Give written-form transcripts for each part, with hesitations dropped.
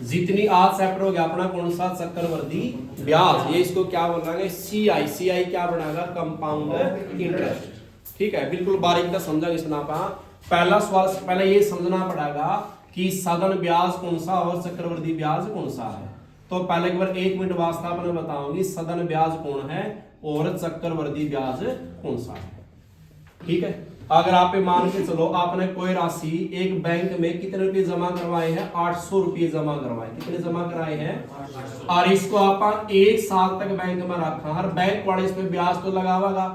जितनी आज चैप्टर हो गया अपना कौन सा चक्रवर्ती ब्याज, ये इसको क्या बोलेंगे सीआई। सीआई क्या बनाएगा कंपाउंड इंटरेस्ट। ठीक है, बिल्कुल बारीक तक समझा इसना पा। पहला सवाल पहले ये समझना पड़ेगा कि साधन ब्याज कौन सा और चक्रवर्ती ब्याज कौन सा है। तो पहले एक बार 1 मिनट वास्ते आपने बताऊंगी सदन ब्याज कौन है और चक्रवर्ती ब्याज कौन सा है। ठीक है, अगर आप मान के चलो आपने कोई राशि एक बैंक में कितने रुपए जमा करवाए हैं, 800 रुपये जमा करवाए। कितने जमा कराए हैं, और इसको आप 1 साल तक बैंक में रखा। हर बैंक वाले इस पे ब्याज तो लगावागा।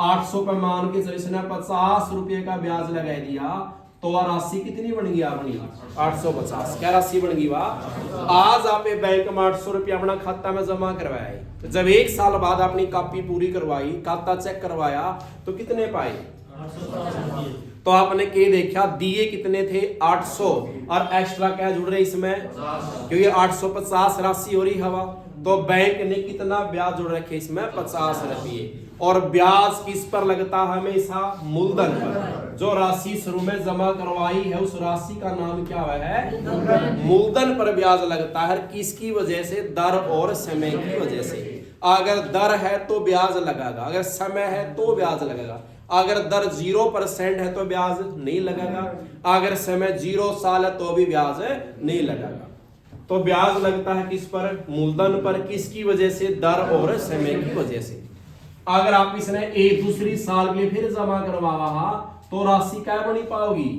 800 पे मान के चलो इसने 50 रुपये का ब्याज लगा दिया, तो वह राशि कितनी बन गई अपनी 850। क्या राशि बन गई वह। आज आप बैंक में 800 रुपया अपना खाता में जमा करवाए, तो जब 1 साल बाद अपनी कॉपी पूरी करवाई, खाता चेक करवाया, तो कितने पाए, तो आपने के देखा दिए कितने थे 800, और एक्स्ट्रा क्या जुड़ रहे इसमें, क्योंकि 850 राशि हो रही हवा, तो बैंक ने कितना ब्याज जुड़ रखे इसमें 50 रुपये। और ब्याज किस पर लगता है हमेशा, मूलधन पर। जो राशि शुरू में जमा करवाई है उस राशि का नाम क्या है, मूलधन पर ब्याज लगता है। किसकी वजह से, दर और समय की वजह से। अगर दर है तो ब्याज लगेगा, अगर समय है तो ब्याज लगेगा। अगर दर 0% है तो ब्याज नहीं लगेगा, अगर समय 0 साल है तो भी ब्याज नहीं लगेगा। तो ब्याज लगता है किस पर, मूलधन पर। किसकी वजह से, दर और समय की वजह से। अगर आप इसने एक दूसरी साल के लिए फिर जमा करवावा तो राशि क्या बनी पाओगी,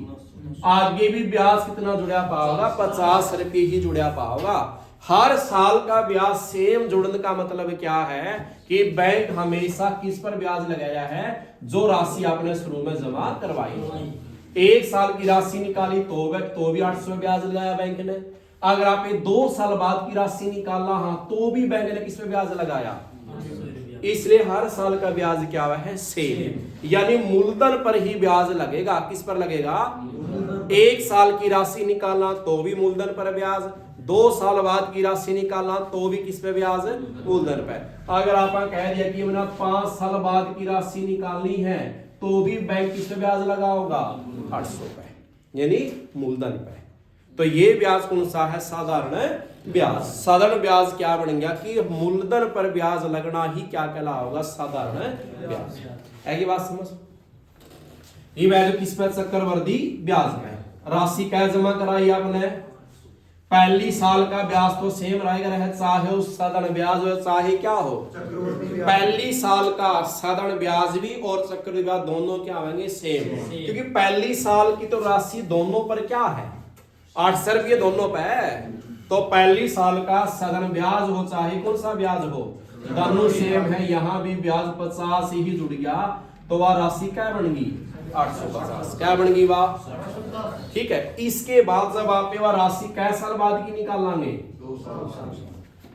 आगे भी ब्याज कितना जुड़ा पाओगा, 50 रुपये ही जुड़ा पाओगा। हर साल का ब्याज सेम जुड़ने का मतलब क्या है कि बैंक हमेशा किस पर ब्याज लगाया है, जो राशि आपने शुरू में जमा करवाई। 1 साल की राशि निकाली तो भी 800 ब्याज लगाया बैंक ने। अगर आप 2 साल बाद की राशि निकाला तो भी बैंक ने किस पे ब्याज लगाया। इसलिए हर साल का ब्याज क्या है, सेम, यानी मूलधन पर ही ब्याज लगेगा। किस पर लगेगा, 1 साल की राशि निकालना तो भी मूलधन पर ब्याज, 2 साल बाद की राशि निकालना तो भी किस पे ब्याज, मूलधन पर। अगर आप कह दिया कि मैंने 5 साल बाद की राशि निकालनी है तो भी बैंक किस पे ब्याज लगाओगा, 800 पे, यानी मूलधन पे। तो ये ब्याज कौन सा है, साधारण ब्याज। साधारण ब्याज क्या बन गया कि मूलधन पर ब्याज लगना ही क्या कहलाएगा, साधारण ब्याज। है ये बात समझ। ये वैल्यू किस पर, चक्रवर्ती ब्याज में। राशि क्या जमा कराई आपने, पहली साल का ब्याज तो सेम रहेगा, चाहे उस साधारण ब्याज हो चाहे क्या हो। पहली साल का साधारण ब्याज भी और चक्रवर्ती ब्याज दोनों क्या होंगे, सेम, क्योंकि पहली साल की तो राशि दोनों पर क्या है, 800 रुपये दोनों पे है। तो पहली साल का साधारण ब्याज हो चाहे कौन सा ब्याज हो, दोनों सेम है। यहाँ भी ब्याज 50 ही जुड़ गया, तो वह राशि क्या बन गई, 850। क्या बन गई वह। ठीक है, इसके बाद जब आप वह राशि कै साल बाद की निकालेंगे, 2 साल।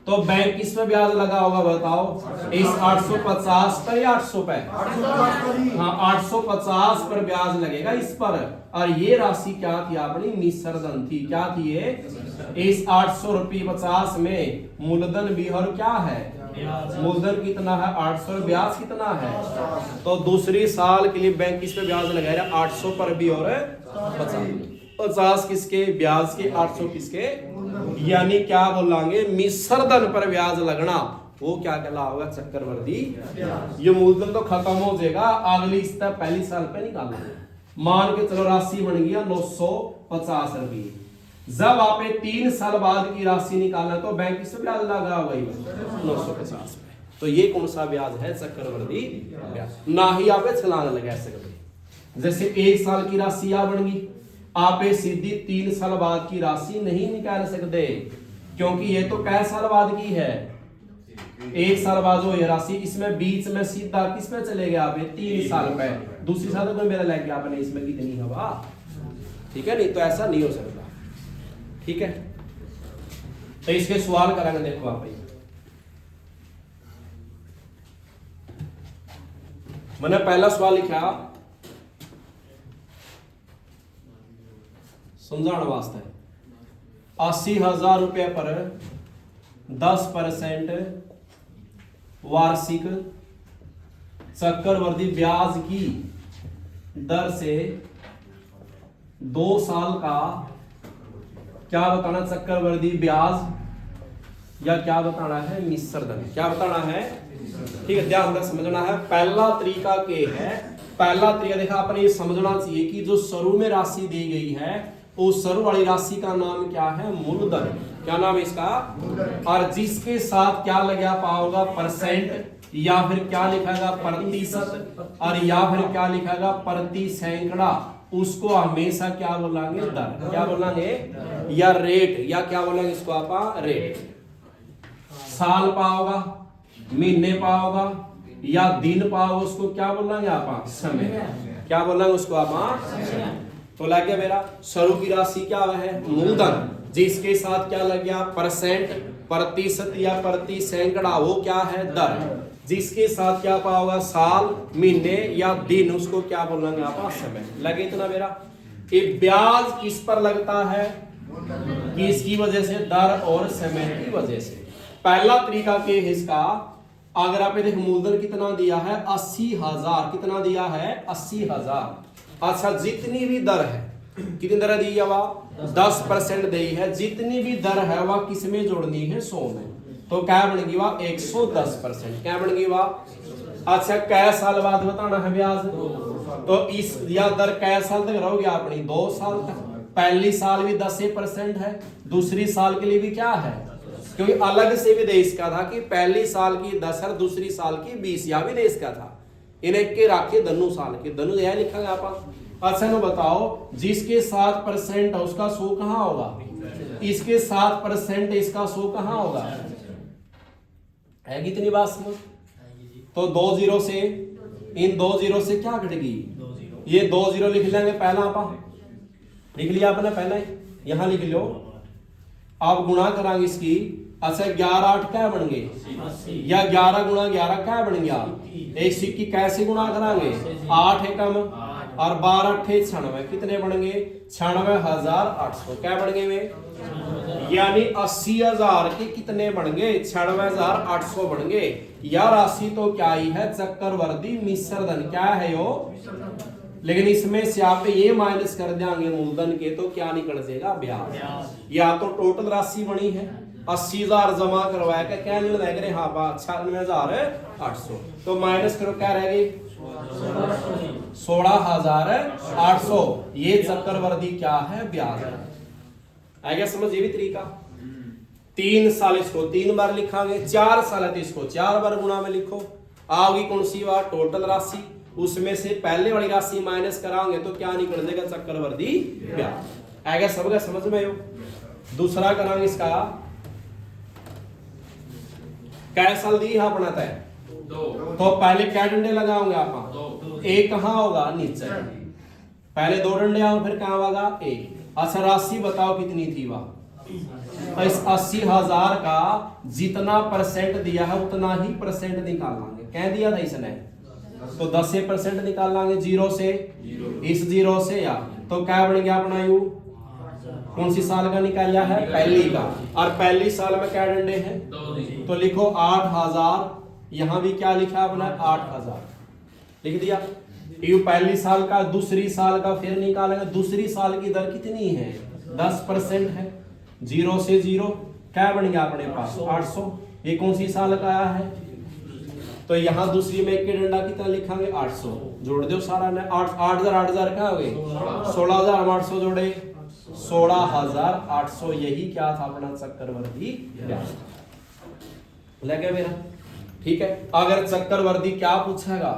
तो बैंक किस में ब्याज लगा होगा बताओ, इस 850 पर या 800 पे, हाँ 850 पर ब्याज लगेगा इस पर। और ये राशि क्या थी अपनी, निस्सरदन थी। क्या थी ये, इस 800 रुपये 50 में मूलधन भी और क्या है, मूलधन कितना है 800, ब्याज कितना है। तो दूसरी साल के लिए बैंक किस पे ब्याज लगाएगा, 800 पर भी और 50 किसके, ब्याज के, 800 किसके, यानी क्या बोलेंगे, मिश्रधन पर ब्याज लगना, वो क्या कहलाएगा, चक्रवर्ती। ये मूलधन तो खत्म हो जाएगा, अगली स्टेप पहली साल पे निकालना। मान के चलो राशि बन गया 950 रुपये। जब आप 3 साल बाद की राशि निकालना तो बैंक किस पे ब्याज लगा हुआ 950 पे। तो ये कौन सा ब्याज है, चक्रवर्ती ब्याज। ना ही आप छलांग लगा सकते। जैसे 1 साल की राशि आ बन गई, आप सीधी 3 साल बाद की राशि नहीं निकाल सकते, क्योंकि ये तो कै साल बाद की है, 1 साल बाद हो ये राशि। इसमें बीच में सीधा किस पे चले गए आप, 3 साल पे। दूसरी साल तो मेरा लग गया आपने इसमें कितनी हवा। ठीक है, नहीं तो ऐसा नहीं हो सकता। ठीक है, तो इसके सवाल करेंगे, देखो आप मैंने पहला सवाल लिखा समझाने वास्ते, 80,000 रुपये पर 10% वार्षिक चक्रवर्ती ब्याज की दर से 2 साल का क्या बताना, चक्रवर्ती ब्याज या क्या बताना है, मिश्र धन, क्या बताना है। ठीक है, ध्यान से समझना है। पहला तरीका के है, पहला तरीका देखा आपने ये समझना चाहिए कि जो शुरू में राशि दी गई है उस शुरू वाली राशि का नाम क्या है, मूलधन। क्या नाम है इसका, और जिसके साथ क्या लगा पाओगा, परसेंट, या फिर क्या लिखागा प्रतिशत, और या फिर क्या लिखागा प्रति सैकड़ा, उसको हमेशा क्या बोलेंगे, दर। क्या बोलेंगे, या रेट, या क्या बोलेंगे इसको आप, रेट। साल पाओगा, महीने पाओगा, या दिन पाओगे, उसको क्या बोलेंगे आप, समय। क्या बोलेंगे उसको आप, तो लग गया मेरा। शुरू की राशि क्या है, मूलधन, जिसके साथ क्या लग गया, परसेंट, प्रतिशत या प्रति सैकड़ा, वो क्या है, दर। जिसके साथ क्या पाओगा, साल, महीने या दिन, उसको क्या बोलेंगे आप, समय। लगे इतना मेरा। ये ब्याज किस पर लगता है, किसकी वजह से, दर और समय की वजह से। पहला तरीका के है इसका, अगर आप देख मूलधन कितना दिया है, 80,000, कितना दिया है, 80,000। अच्छा, जितनी भी दर है, कितनी दर दी है वह, 10% दी है, जितनी भी दर है वह किस में जोड़नी है, 100 में। तो क्या बनेगी वह, 110%। क्या बनेगी वह। अच्छा, कै साल बाद बताना है ब्याज, तो इस या दर कै साल तक रहोगे अपनी, 2 साल तक। पहली साल भी 10% है, दूसरी साल के लिए भी क्या है, क्योंकि अलग से भी देश का था कि पहली साल की 10 और दूसरी साल की 20, या भी देश का था। इन्हें के राखिए दनु साल के, दनु यह लिखा आप। अच्छा नो बताओ, जिसके 7% है उसका 100 कहाँ होगा, इसके 7% इसका 100 कहाँ होगा, है कितनी बात समझ। तो 2 0 से, इन 2 0 से क्या घटेगी, ये 2 0 लिख लेंगे पहला, आप लिख लिया आपने पहले, यहां लिख लो। आप गुणा करांगे इसकी। अच्छा, 11 8 क्या बन गए, या 11 गुणा 11 क्या बन गया, 1 सिक्की। कैसे गुणा करांगे, 8 है कम और 12 8 96, कितने बन गए, 96,800। क्या बन गए वे, यानी 80,000 के कितने बन गए, 96,800 बन गए। यह राशि तो क्या ही है, चक्रवर्ती मिश्र धन। क्या है यो, लेकिन इसमें से आप ये माइनस कर देंगे मूलधन के, तो क्या निकल जाएगा, ब्याज। या तो टोटल राशि बनी है 80,000 जमा करवाया, क्या निर्णय लग रहे, हाँ बात 96,800, तो माइनस करो, क्या रह गई, 16,800। ये चक्रवर्ती क्या है, ब्याज है। आ गया समझ, ये भी तरीका। 3 साल इसको 3 बार लिखांगे, 4 साल है तो इसको 4 बार गुणा में लिखो। आओगी कौन सी बात, टोटल राशि, उसमें से पहले वाली राशि माइनस कराओगे तो क्या निकल जाएगा, चक्रवर्ती ब्याज। आ गया सबका समझ में आयो। दूसरा करांगे इसका, कै साल दी है अपना तय, तो पहले क्या डंडे लगाओगे आप, एक कहाँ होगा, नीचे। पहले 2 डंडे आओ, फिर कहाँ होगा, 1। अच्छा, राशि बताओ कितनी थी वह, इस 80,000 का जितना परसेंट दिया है उतना ही परसेंट निकालेंगे। कह दिया था इसने, तो 10% निकालेंगे 0 से, इस 0 से, या तो क्या बन गया अपना यू, कौन सी साल का निकाला है, पहली का। और पहली साल में क्या डंडे हैं, तो लिखो 8,000, यहां भी क्या लिखा अपना 8,000 लिख दिया। यू पहली साल का, दूसरी साल का फिर निकालेंगे। दूसरी साल की दर कितनी है, 10% है, 0 से 0 क्या बन गया अपने पास 800। ये कौन सी साल का आया है, तो यहाँ दूसरी में एक डंडा कितना लिखांगे, 800। जोड़ दो सारा ने, 8,000 क्या हो गए, 16,800 जोड़े 16,800। यही क्या था अपना चक्रवर्ती ब्याज। लगे मेरा, ठीक है। अगर चक्रवर्ती क्या पूछेगा,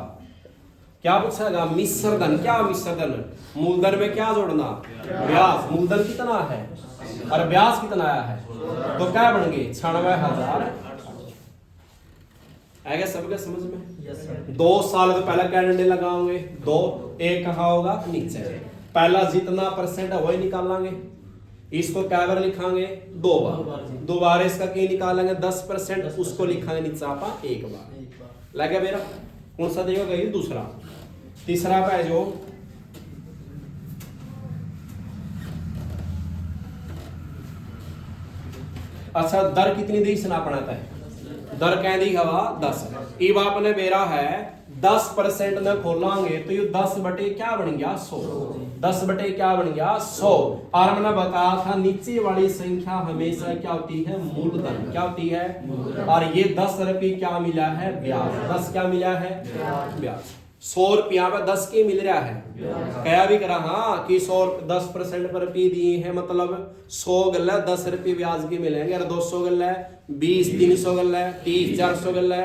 क्या पूछेगा, मिश्र धन। क्या मिश्र धन, मूलधन में क्या जोड़ना, ब्याज। मूलधन कितना है और ब्याज कितना आया है, तो क्या बन गए 96,000। आएगा सबके समझ में। 2 साल तो पहला क्या डंडे लगाओगे, 2, 1 कहाँ होगा, नीचे। पहला जितना परसेंट है वही निकालेंगे, इसको क्या बार लिखांगे, 2 बार। दोबारा इसका क्या निकालेंगे, 10%, उसको लिखांगे नीचे आप 1 बार। लगे मेरा, कौन सा देगा, ये दूसरा। तीसरा पे जो अच्छा, दर कितनी दी सुना पड़ता है, दर कहती हवा 10 इब आपने बेरा है 10% न खोलांगे तो ये 10 बटे क्या बन गया 100 10 बटे क्या बन गया 100 और मैंने बताया था नीचे वाली संख्या हमेशा क्या होती है मूलधन क्या होती है और ये 10 रुपये क्या मिला है ब्याज 10 क्या मिला है ब्याज 100 रुपया पे 10 के मिल रहा है क्या भी करा हाँ कि 10% पर रुपये दिए हैं मतलब 100 गल्ला 10 रुपये ब्याज के मिलेंगे और 200 गल्ला 20 300 गल्ला 30 400 गल्ला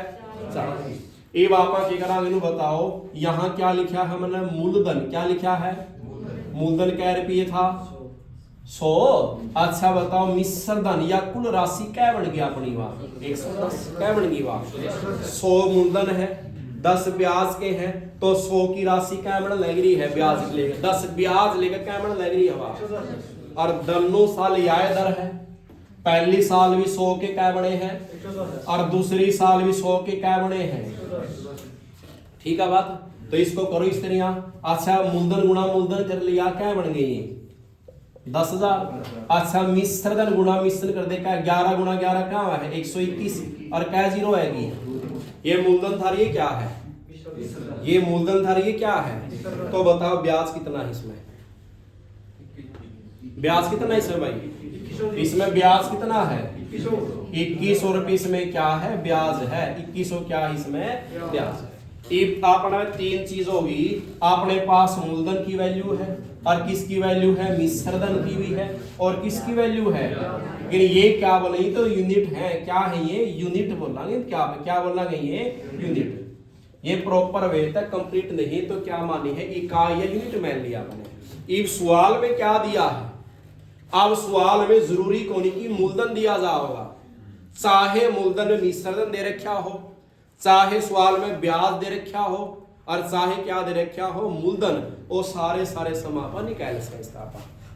40 ये आप करा बताओ यहाँ क्या लिखा है मैंने मूलधन क्या लिखा है मूलधन क्या रुपये था 100 अच्छा बताओ मिश्र धन या कुल राशि क्या बन गया अपनी वहां 110 क्या बन गई वहां 100 मूलधन है 10 ब्याज के हैं तो 100 की राशि क्या बन लग रही है ब्याज लेकर 10 ब्याज लेकर क्या बन लग रही है वहां और दोनों साल यह दर है पहली साल भी 100 के क्या बने हैं और दूसरी साल भी 100 के क्या बने हैं ठीक है बात तो इसको करो इस तरह अच्छा मूलधन गुणा मूलधन कर लिया क्या बन गई 10,000 अच्छा मिश्र धन गुणा मिश्रण कर दे क्या 11 गुणा 11 क्या है 121 और क्या जीरो आएगी ये मूलधन था ये क्या है ये मूलधन था ये क्या है तो बताओ ब्याज कितना है इसमें ब्याज कितना है इसमें भाई इसमें ब्याज कितना है 2100 रुपये इसमें क्या है ब्याज है 2100 क्या है इसमें ब्याज है आपने 3 चीज होगी अपने पास मूलधन की वैल्यू है और किसकी वैल्यू है मिश्र धन की भी है और किसकी वैल्यू है लेकिन ये क्या बोलेंगे तो यूनिट है क्या है ये यूनिट बोलेंगे क्या बोलेंगे ये यूनिट ये प्रॉपर वे तक कंप्लीट नहीं तो क्या मानी है इकाई या यूनिट मान लिया आपने इस सवाल में क्या दिया है अब सवाल में जरूरी कोनी की मूलधन दिया जाएगा चाहे मूलधन में मिश्र धन दे रखा हो चाहे सवाल में ब्याज दे रखा हो और चाहे क्या दे रखा हो मूलधन वो सारे समापन निकाल सकता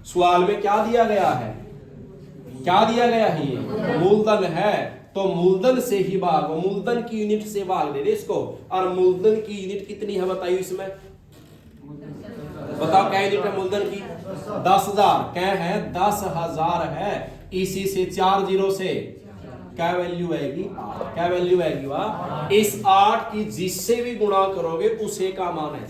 सवाल में क्या दिया गया है क्या दिया गया है ये मूलधन है तो मूलधन से ही भाग मूलधन की यूनिट से भाग दे दे इसको और मूलधन की यूनिट कितनी है बताइए इसमें बताओ क्या यूनिट है मूलधन की 10,000 क्या है 10,000 है इसी से 4 जीरो से क्या वैल्यू आएगी क्या वैल्यू आएगी वाह इस 8 की जिससे भी गुणा करोगे उसे का मान है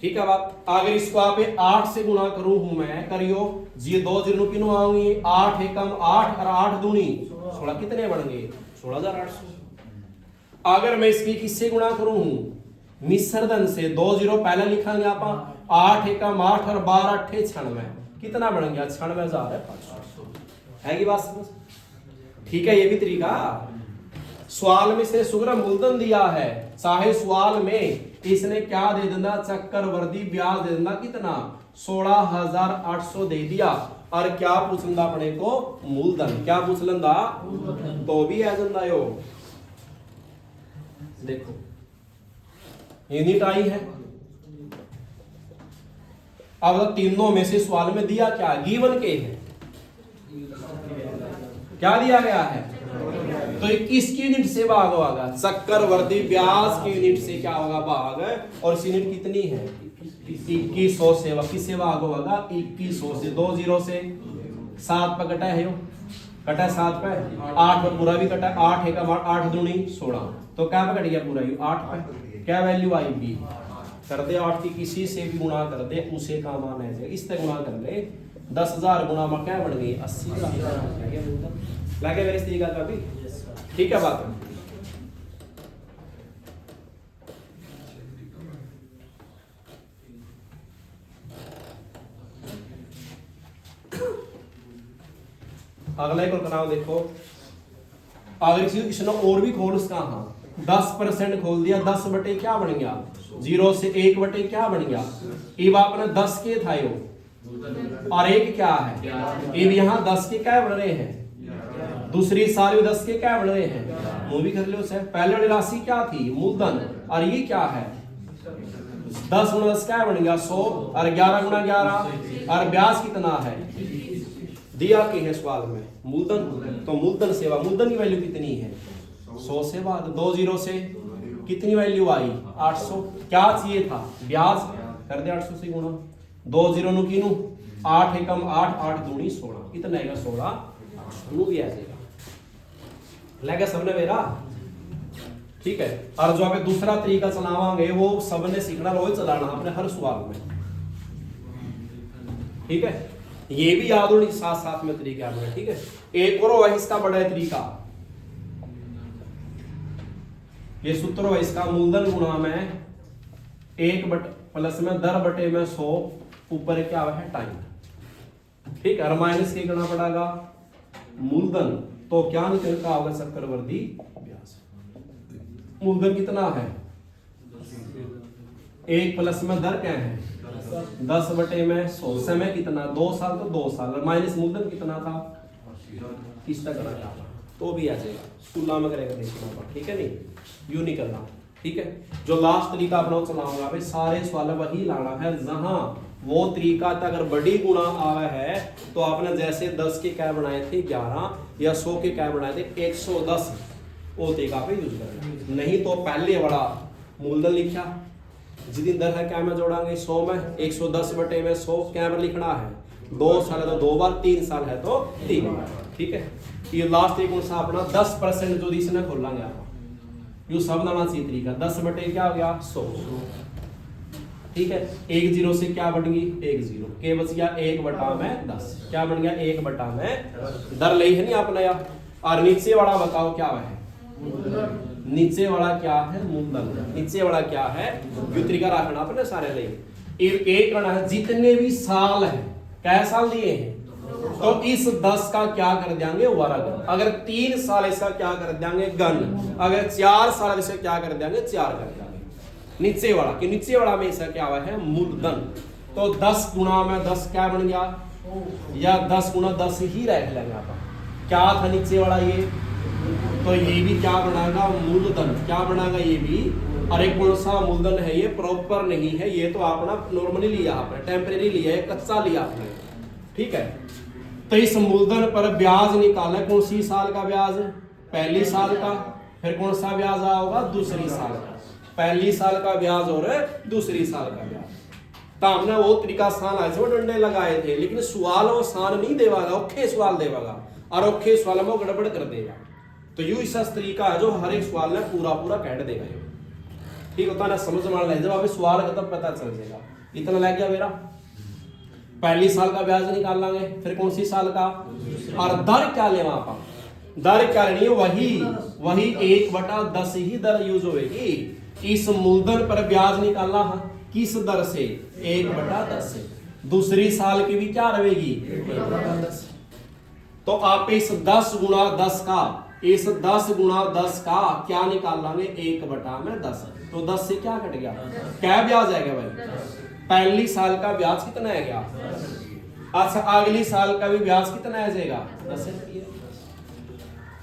ठीक है बात अगर इसको आप 8 से गुणा करूं हूं मैं करियो जी 2 जीरो किनो आऊंगी 8 एकम 8 और 8 दूनी 16 कितने बढ़ेंगे 16,800 अगर मैं इसकी किससे गुणा करूं हूं मिश्र धन से 2 जीरो पहले लिखांगे आप 8 एकम 8 और 12 अट्ठे 96 कितना बढ़ गया 96,500 है की बात समझ ठीक है ये भी तरीका सवाल में से सुग्र मूलधन दिया है चाहे सवाल में इसने क्या दे देना चक्रवर्ती ब्याज दे देना कितना 16,800 दे दिया और क्या पूछ लेंदा अपने को मूलधन क्या पूछ लेंदा तो भी आ जाता यो देखो यूनिट आई है अब तीनों में से सवाल में दिया क्या गिवन के है क्या दिया गया है तो किसकी यूनिट से भाग होगा चक्रवर्ती ब्याज की यूनिट से क्या होगा भाग और इस यूनिट कितनी है 2100 से किससे भाग होगा 2100 से 2 जीरो से 7 पर कटा है कटा 7 पे 8 पर पूरा भी कटा 8 है 8 दूनी 16 तो क्या पे कट गया पूरा 8 पे क्या वैल्यू आई बी कर दे 8 की किसी से भी गुणा कर दे उसे का मान है इस तक गुणा कर ले 10,000 गुणा में क्या बढ़ गई 80,000 लगे मेरे इस तरीका का भी ठीक है बात अगला एक बनाओ देखो अगर किसी ने और भी खोल उसका हाँ 10% खोल दिया 10 बटे क्या बन गया 0 से 1 बटे क्या बन गया अब आपने 10 के था यो और एक क्या है अब यहाँ 10 के क्या बन रहे हैं दूसरी साल में 10 के क्या बन रहे हैं वो भी कर लो सर पहले वाली राशि क्या थी मूलधन और ये क्या है 10 गुणा 10 क्या बन गया 100 और 11 गुणा 11 और ब्याज कितना है दिया के है सवाल में मूलधन तो मूलधन सेवा मूलधन की वैल्यू कितनी है 100 से बाद 2 जीरो से कितनी वैल्यू आई 800 क्या चाहिए था ब्याज कर दे 800 से गुणा 2 जीरो नु किनु 8 एकम 8 8 दूनी 16 कितना आएगा 16 नु भी आ जाएगा लगे सबने मेरा, ठीक है। और जो आप दूसरा तरीका चलावांगे वो सबने सीखना रोज चलाना अपने हर सवाल में, ठीक है। ये भी याद होनी साथ साथ में तरीका में, ठीक है। एक और वही इसका बड़ा तरीका, ये सूत्र है इसका, मूलधन गुणा में 1 बट प्लस में दर बटे में 100 ऊपर क्या है टाइम, ठीक है। और माइनस के करना पड़ेगा मूलधन, तो क्या निकलता होगा चक्रवर्ती ब्याज। मूलधन कितना है 1 प्लस में दर क्या है 10 बटे में 100, समय कितना 2 साल, तो 2 साल, माइनस मूलधन कितना था किस तक करना, तो भी आ जाएगा तुलना में करेगा देखना, ठीक है। नहीं यूं नहीं करना, ठीक है। जो लास्ट तरीका अपना चलाऊंगा भाई, सारे सवाल वही लाना है जहां वो तरीका था। अगर बड़ी गुणा आवा है तो आपने जैसे 10 के क्या बनाए थे 11 या 100 के क्या बनाए थे 110, वो तरीका पे यूज करना। नहीं तो पहले वाला मूलधन लिखा, जितनी दर है क्या में जोड़ांगे 100 में 110 बटे में 100 क्या में लिखना है 2 साल है तो 2 बार, 3 साल है तो 3 बार, ठीक है। ये लास्ट एक सा अपना 10% जो इसने खोलांगे आप यू सब नाना सी तरीका 10 बटे क्या हो गया 100, ठीक है। 1 0 से क्या बन गई 1 0, के बच गया 1 बटा में 10, क्या बन गया 1 बटा में दर ले है नहीं आपने यार। और नीचे वाला बताओ क्या है, नीचे वाला क्या है मूलधन, नीचे वाला क्या है यू तरीका रखना अपने सारे ले। एक करना है जितने भी साल है, क्या साल दिए हैं, तो इस 10 का क्या कर देंगे वर्ग, अगर 3 साल इसका क्या कर देंगे घन, अगर 4 साल इसका क्या कर देंगे 4 कर देंगे। नीचे वाला कि नीचे वाला में इसका क्या हुआ है मूलधन, तो 10 गुणा में 10 क्या बन गया, या 10 गुणा 10 ही रख लेंगे आप। क्या था नीचे वाला ये, तो ये भी क्या बनाएगा मूलधन, क्या बनाएगा ये भी। और एक कौन सा मूलधन है ये प्रॉपर नहीं है, ये तो आपने नॉर्मली लिया, आपने टेम्परेरी लिया है, कच्चा लिया आपने, ठीक है। तो इस मूलधन पर ब्याज निकाला, कौन सी साल का ब्याज पहली साल का, फिर कौन सा ब्याज होगा दूसरी साल का, पहली साल का ब्याज और दूसरी साल का ब्याज। तो हमने वो तरीका आसान है जो डंडे लगाए थे, लेकिन सवाल वो आसान नहीं देवागा, औखे सवाल देवागा और औखे सवाल में वो गड़बड़ कर देगा। तो यू ऐसा तरीका है जो हर एक सवाल में पूरा पूरा कैट देगा, ठीक होता ना, समझ मान ले जब आप सवाल का तब पता चल जाएगा। इतना लग गया मेरा, पहली साल का ब्याज निकाल लांगे, फिर कौन सी साल का, और दर क्या ले वहां पर, दर क्या लेनी है वही 1 बटा 10 ही दर यूज होगी। इस मूलधन पर ब्याज निकालना है किस दर से 1 बटा 10 से, दूसरी साल की भी क्या रहेगी 1 बटा 10। तो आप इस 10 गुणा 10 का, इस 10 गुणा 10 का क्या निकाल लांगे 1 बटा में 10, तो 10 से क्या कट गया, क्या ब्याज आएगा भाई, पहली साल का ब्याज कितना है गया, अच्छा अगली साल का भी ब्याज कितना आ जाएगा 10 रुपये।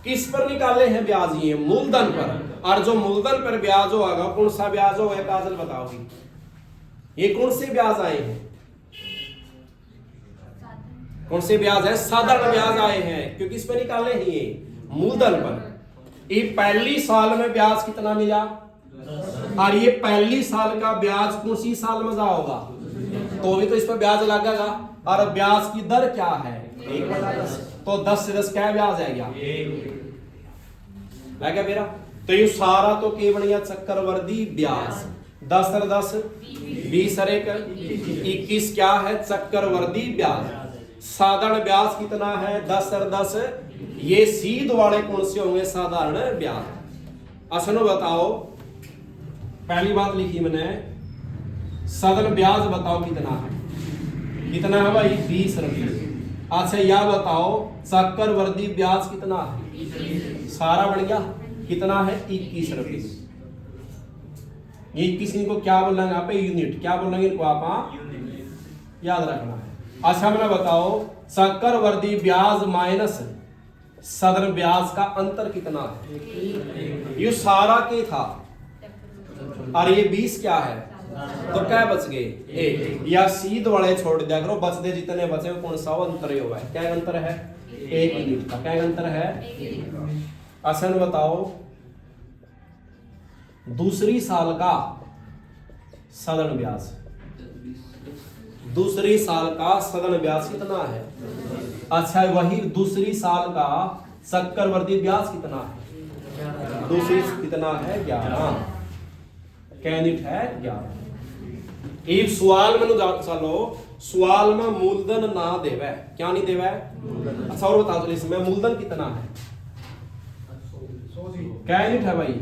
किस पर निकाले हैं ब्याज, ये मूलधन पर। और जो मूलधन पर ब्याज होगा कौन सा ब्याज होगा काजल बताओगी, ये कौन से ब्याज आए हैं, कौन से ब्याज है, साधारण ब्याज आए हैं, क्योंकि इस पर निकाले हैं ये मूलधन पर। ये पहली साल में ब्याज कितना मिला, और ये पहली साल का ब्याज कौन सी साल में होगा, तो भी तो इस पर ब्याज लगेगा। और ब्याज की दर क्या है 1 बटा 10, तो 10 से 10 क्या ब्याज है गया लगा मेरा। तो ये सारा तो के बन गया चक्रवर्ती ब्याज, 10 और 10 20 और 1 21 क्या है चक्रवर्ती ब्याज। साधारण ब्याज कितना है 10 और 10, ये सीध वाले कौन से होंगे साधारण ब्याज। असल बताओ, पहली बात लिखी मैंने, साधारण ब्याज बताओ कितना है, कितना है भाई 20 रुपये। अच्छा यह बताओ चक्रवर्ती ब्याज कितना है, सारा बढ़ गया कितना है 21 रुपये। ये 21 को क्या बोलेंगे आप यूनिट, क्या बोलेंगे इनको आप याद रखना है। अच्छा मैंने बताओ चक्रवर्ती ब्याज माइनस साधारण ब्याज का अंतर कितना है, ये सारा के था और ये 20 क्या है, तो क्या बच गए 1, या सीध वाले छोड़ दिया करो, बच दे जितने बचे कौन सा अंतर हुआ है, क्या अंतर है 1 यूनिट का, क्या अंतर है। असन बताओ दूसरी साल का साधारण ब्याज, दूसरी साल का साधारण ब्याज कितना है। अच्छा वही दूसरी साल का चक्रवर्ती ब्याज कितना है, दूसरी कितना है 11, कैनिट है 11। एक सवाल में चलो, सवाल में मूलधन ना देवे, क्या नहीं देवे? अच्छा और बता दो इसमें मूलधन कितना है? कैनिट है भाई,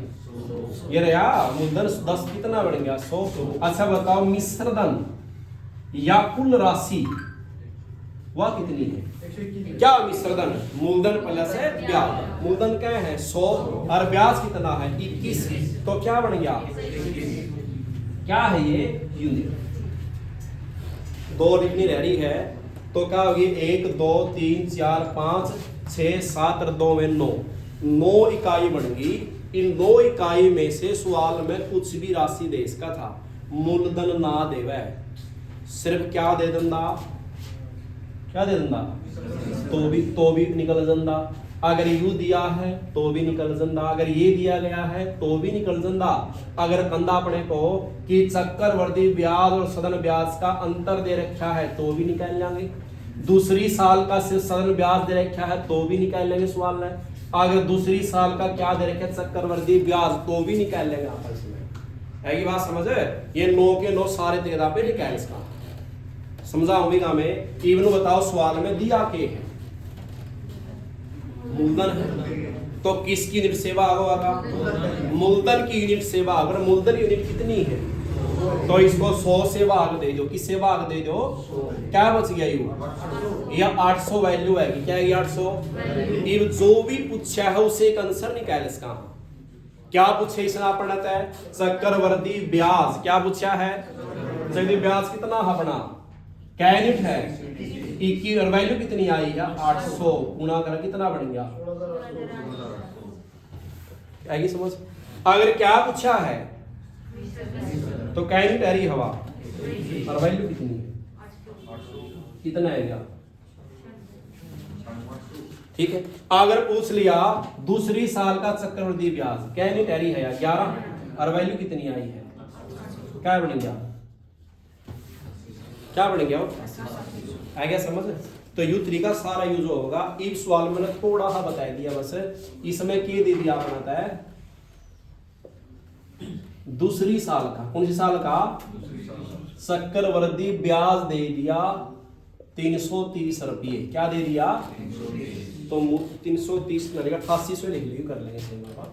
ये रहा मूलधन 10 कितना बन गया 100। अच्छा बताओ मिश्र धन या कुल राशि वह कितनी है? क्या मिश्र धन? मूलधन प्लस है ब्याज। मूलधन क्या है 100 और ब्याज कितना है 21, तो क्या बन गया? क्या है ये? यूनिट। 2 लिखनी रह रही है तो क्या होगी? 1 2 3 4 5 6 7 और 2 में 9 इकाई बन गई। इन 9 इकाई में से सवाल में कुछ भी राशि दे इसका था, मूलधन ना देवे, सिर्फ क्या दे दंदा? क्या दे दंदा? तो भी निकल जंदा। अगर यू दिया है तो भी निकल जंदा, अगर ये दिया गया है तो भी निकल जंदा। अगर कंदा अपने को कि चक्रवर्ती ब्याज और सदन ब्याज का अंतर दे रखा है तो भी निकाल लेंगे। दूसरी साल का सिर्फ सदन ब्याज दे रखा है तो भी निकाल लेंगे सवाल में। अगर दूसरी साल का क्या दे रखा है चक्रवर्ती ब्याज तो भी निकाल लेंगे आपस में। है ये बात समझ है? ये 9 के 9 सारे तेरा पे निकाल इसका समझाऊंगा मैं। इवन बताओ सवाल में दिया के है मूलधन है तो किसकी यूनिट से भाग होगा? मूलधन की यूनिट से भाग। और मूलधन यूनिट कितनी है तो इसको 100 से भाग दे दो। किससे भाग दे दो? क्या बच गया यू? या 800 वैल्यू है क्या है? 800। इव जो भी पूछा है उसे एक आंसर निकाल इसका। क्या पूछे इसने पढ़ता है? चक्रवर्ती ब्याज क्या पूछा है? चलिए ब्याज कितना अपना कैनिट है 21 और वैल्यू कितनी आई है 800 गुना कर कितना बन गया? आएगी समझ? अगर क्या पूछा है तो कैनिट है हवा और वैल्यू कितनी है? कितना आएगा? ठीक है। अगर पूछ लिया दूसरी साल का चक्रवृद्धि ब्याज कैनिट है 11 और वैल्यू कितनी आई है? क्या बन गया? क्या बन गया? आ गया समझ? तो यू तरीका सारा यूज होगा। एक सवाल मैंने थोड़ा सा बता दिया बस, इसमें क्या दे दिया बनाता है दूसरी साल का। कौन सी साल का? चक्रवृद्धि ब्याज दे दिया 330 रुपये। क्या दे दिया? तो 330 लगेगा 8800 लिख लियो कर लेंगे सही बाबा।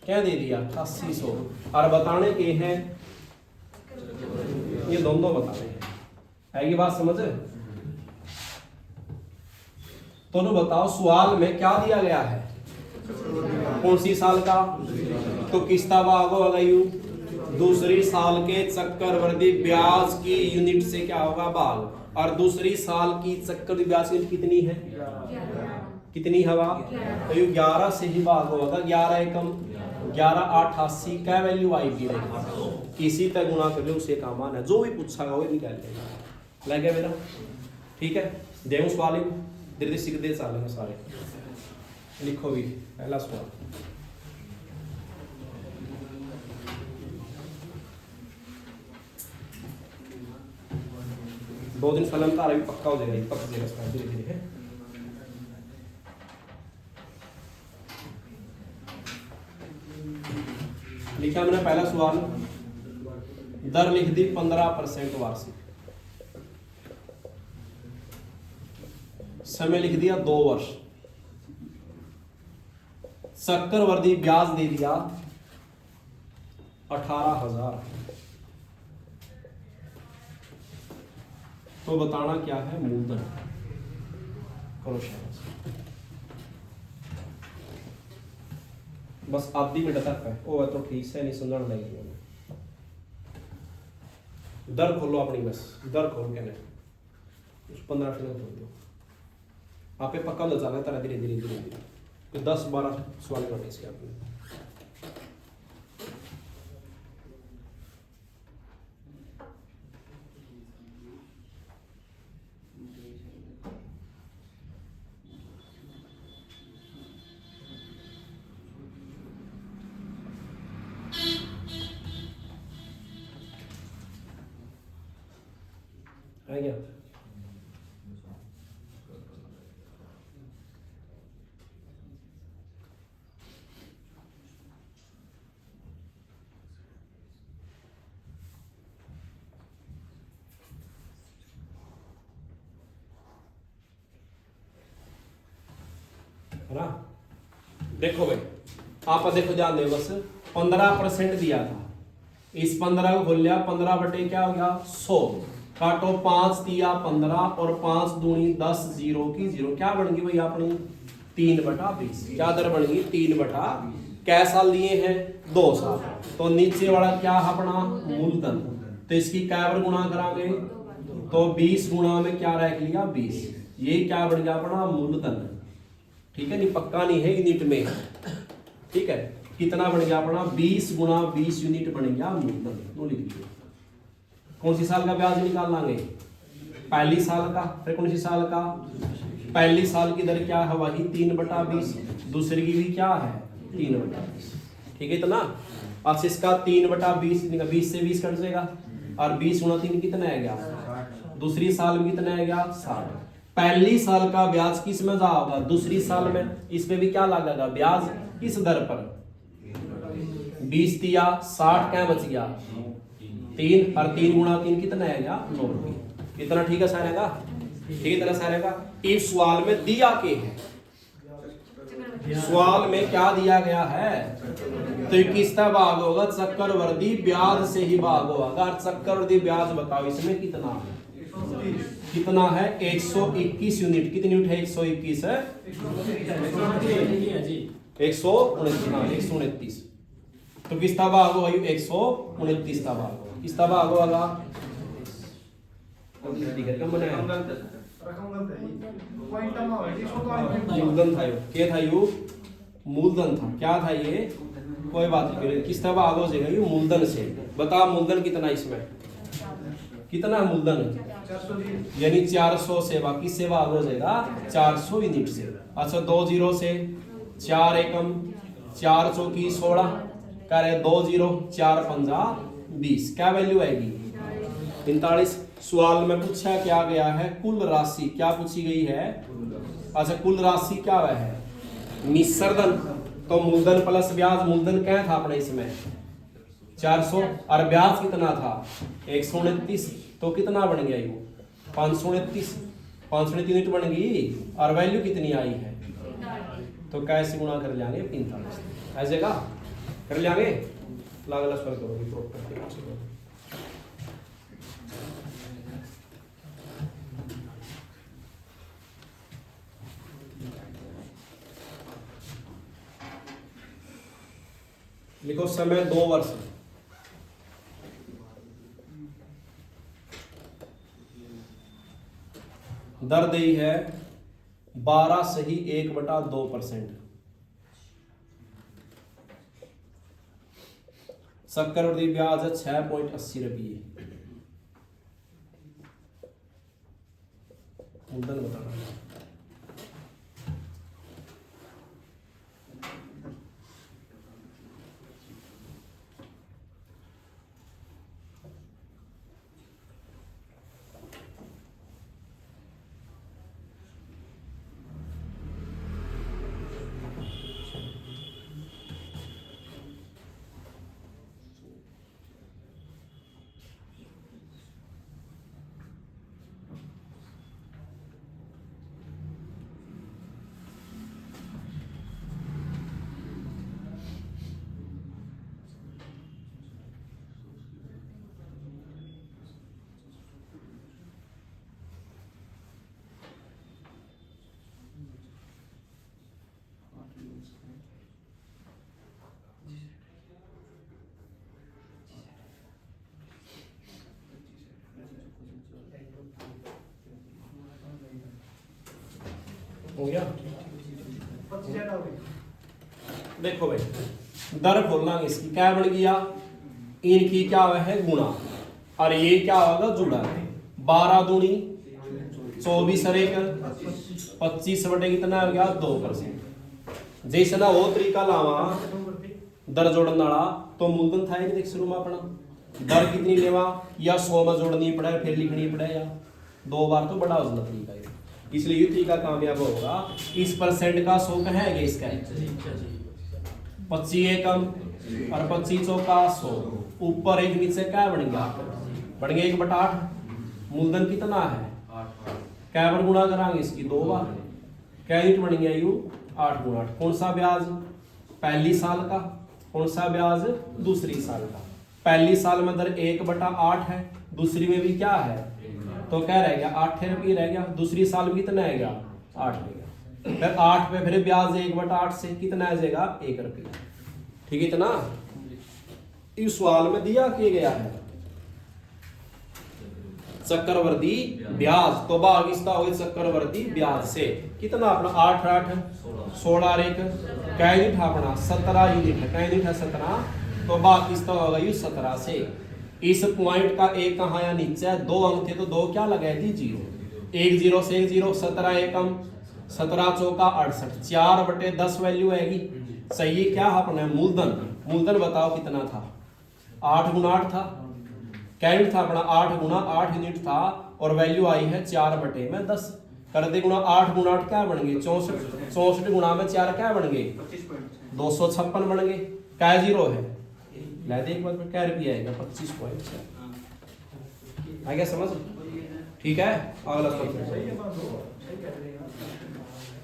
क्या दे दिया? 8800 और बताने के हैं ये दोनों बताने हैं। है ये बात समझ? तो बताओ सवाल में क्या दिया गया है? कौन सी साल का? तो किसका भाग होगा यू? दूसरी साल के चक्रवृद्धि ब्याज की यूनिट से क्या होगा? भाग। और दूसरी साल की चक्रवृद्धि ब्याज की यूनिट कितनी है? कितनी हवा? तो यू 11 से ही भाग होगा। 11 एकम 11 88 क्या वैल्यू आएगी? किसी तक गुना कर लो उसे काम आना है। जो भी पूछा वो निकाल लेगा। लग गया मेरा? ठीक है। देव सवाल धीरे धीरे सीखते चलेंगे सारे। लिखो भी पहला सवाल। दो दिन फलन तारा भी पक्का हो जाएगा, पक्का हो जाएगा धीरे धीरे। लिखा मैंने पहला सवाल, दर लिख दी 15% वार्षिक, समय लिख दिया 2 वर्ष, चक्रवर्ती ब्याज दे दिया 18,000। तो बताना क्या है मूलधन? करो शायद बस आधी मिनट तक है वो तो ठीक से नहीं सुनने लगी। दर खोलो अपनी, बस दर खोल के नहीं 15 मिनट खोल दो। आप पक्का हो जाना तरह धीरे धीरे धीरे धीरे 10-12 सवाल करने इसके आपने। है क्या? है ना। देखो भाई आप देखो ध्यान दे बस 15% दिया था, इस 15 को खोल लिया, 15 बटे क्या हो गया 100, काटो 5 दिया 15 और 5 दूनी 10, 0 की 0, क्या बन गई भाई अपनी 3/20। क्या दर बन गई 3/20। कै साल दिए हैं 2 साल, तो नीचे वाला क्या है अपना मूलधन, तो इसकी कै बार गुणा करांगे, तो 20 गुणा में क्या रख लिया 20, ये क्या बन गया अपना मूलधन। ठीक है, नहीं पक्का नहीं है, यूनिट में है। ठीक है, कितना बन गया अपना 20 गुणा 20 यूनिट बन गया मूलधन। तो लिख लीजिए कौन सी साल का ब्याज निकाल लाएंगे, पहली साल का। फिर कौन सी साल का, पहली साल की दर क्या है वही 3/20, दूसरी की भी क्या है 3/20। ठीक है इतना। अब इसका 3/20, 20 से 20 कट जाएगा, और 20 गुणा 3 कितना है गया, दूसरी साल में कितना है गया 60। पहली साल का ब्याज किस में जाएगा, दूसरी साल में, इसमें भी क्या लगेगा ब्याज किस दर पर, 20 दिया 60 क्या बच गया 3, और 3 गुणा 3 कितना है गया 9 रुपये। इतना ठीक है सारेगा, ठीक है इतना सारेगा। इस सवाल में दिया के है, सवाल में क्या दिया गया है, तो किसका भाग होगा, चक्रवर्ती ब्याज से ही भाग होगा। चक्रवर्ती ब्याज बताओ इसमें कितना है, कितना है 121 यूनिट। कितनी यूनिट है 121 है 129, तो किसका भाग होगा 129 का भाग होगा, किसका भाग होगा मूलधन था, क्या था यू मूलधन था, क्या था ये कोई बात नहीं, किसका भाग हो जाएगा ये मूलधन से। बता मूलधन कितना इसमें, कितना मूलधन, यानी 400 से, बाकी से भाग हो जाएगा 400 यूनिट से। अच्छा 2 0 से 4 एकम 4 चौकी 16 करे 2 0 4 5 20, क्या वैल्यू आएगी 45। सवाल में पूछा क्या गया है कुल राशि, क्या पूछी गई है, अच्छा कुल राशि क्या है मिश्रधन, तो मूलधन प्लस ब्याज, मूलधन क्या था अपने इसमें 400, और ब्याज कितना था 129, तो कितना बन गया ये 529 यूनिट बन गई, और वैल्यू कितनी आई है, तो कैसे गुणा कर लेंगे 45, ऐसे का कर लेंगे, लागला स्वर करोगे प्रॉपर। लिखो समय 2 वर्ष, दर दी है 12 सही 1/2%, चक्रवृद्धि ब्याज 6.80 रुपये, मूलधन बताना। हो गया, देखो भाई दर खोलना इसकी क्या बन गया, इनकी क्या है गुणा, और ये क्या होगा जुड़ा, 12 दूनी 24 और 1 25 बटे कितना हो गया 2%। जैसे ना वो तरीका लावा दर जोड़न वाला, तो मूलधन था कि देख शुरू में अपना दर कितनी लेवा, या 100 में जोड़नी पड़े फिर लिखनी पड़े, या 2 बार तो बड़ा उजना तरीका है, इसलिए ये तरीका कामयाब होगा। इस परसेंट का 100 कहेंगे इसका 25 एकम और 25 चौका 100, ऊपर एक नीचे क्या बन गया 1/8, मूलधन कितना है क्या बार गुणा कराएंगे इसकी 2 बार, क्या यूनिट बन गया यू 8 गुना 8। कौन सा ब्याज, पहली साल का, कौन सा ब्याज, दूसरी साल का। पहली साल में दर 1/8 है, दूसरी में भी क्या है, तो क्या रह गया 8 रुपये रह गया। दूसरी साल में कितना आएगा 8 रहेगा, फिर 8 पे फिर ब्याज 1/8 से कितना आ जाएगा 1 रुपया। ठीक है इतना, इस सवाल में दिया किया गया है चक्रवर्ती ब्याज, तो भाग इसका होगा चक्रवर्ती ब्याज से। कितना अपना 8 8 16 और 1 क्या यूनिट है अपना 17 यूनिट है, क्या यूनिट है 17, तो भाग इसका होगा यू 17 से। इस पॉइंट का एक कहाँ आया नीचे, 2 अंक थे तो 2 क्या लगाए थी 0, 1 0 से 1 0, 17 एकम 17 चौका 68, 4/10 वैल्यू आएगी। सही क्या है अपना मूलधन, मूलधन बताओ कितना था, 8 गुना 8 था, क्या यूनिट था अपना 8 गुना 8 यूनिट था, और वैल्यू आई है 4/10। कर दे गुना 8 गुना 8 क्या बन गए 64, 64 गुना में 4 क्या बन गए 256 बन गए। क्या 0 है, ले दे एक बार फिर क्या रुपया आएगा 25.4 आ गया समझ। ठीक है, अगला सवाल,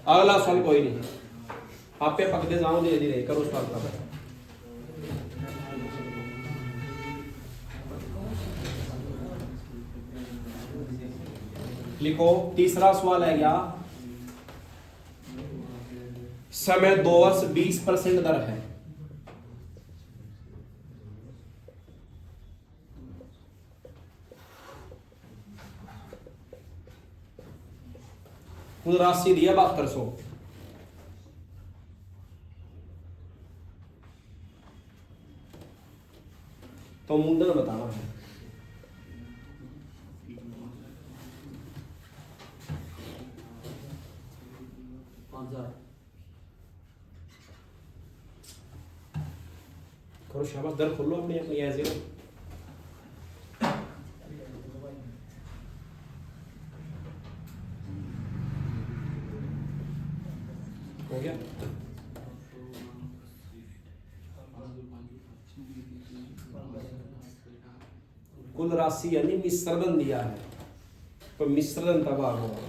अगला सवाल कोई नहीं, आप पे पकड़े जाओ धीरे धीरे करो सवाल का। लिखो तीसरा सवाल है क्या, समय 2 वर्ष 20% दर है, कुल राशि दिया 7200, तो मूलधन बताना है। करो शाबाश, दर खोलो अपनी अपनी ऐसे हो गया। कुल राशि यानी मिश्रण दिया है, तो मिश्रण तब आ होगा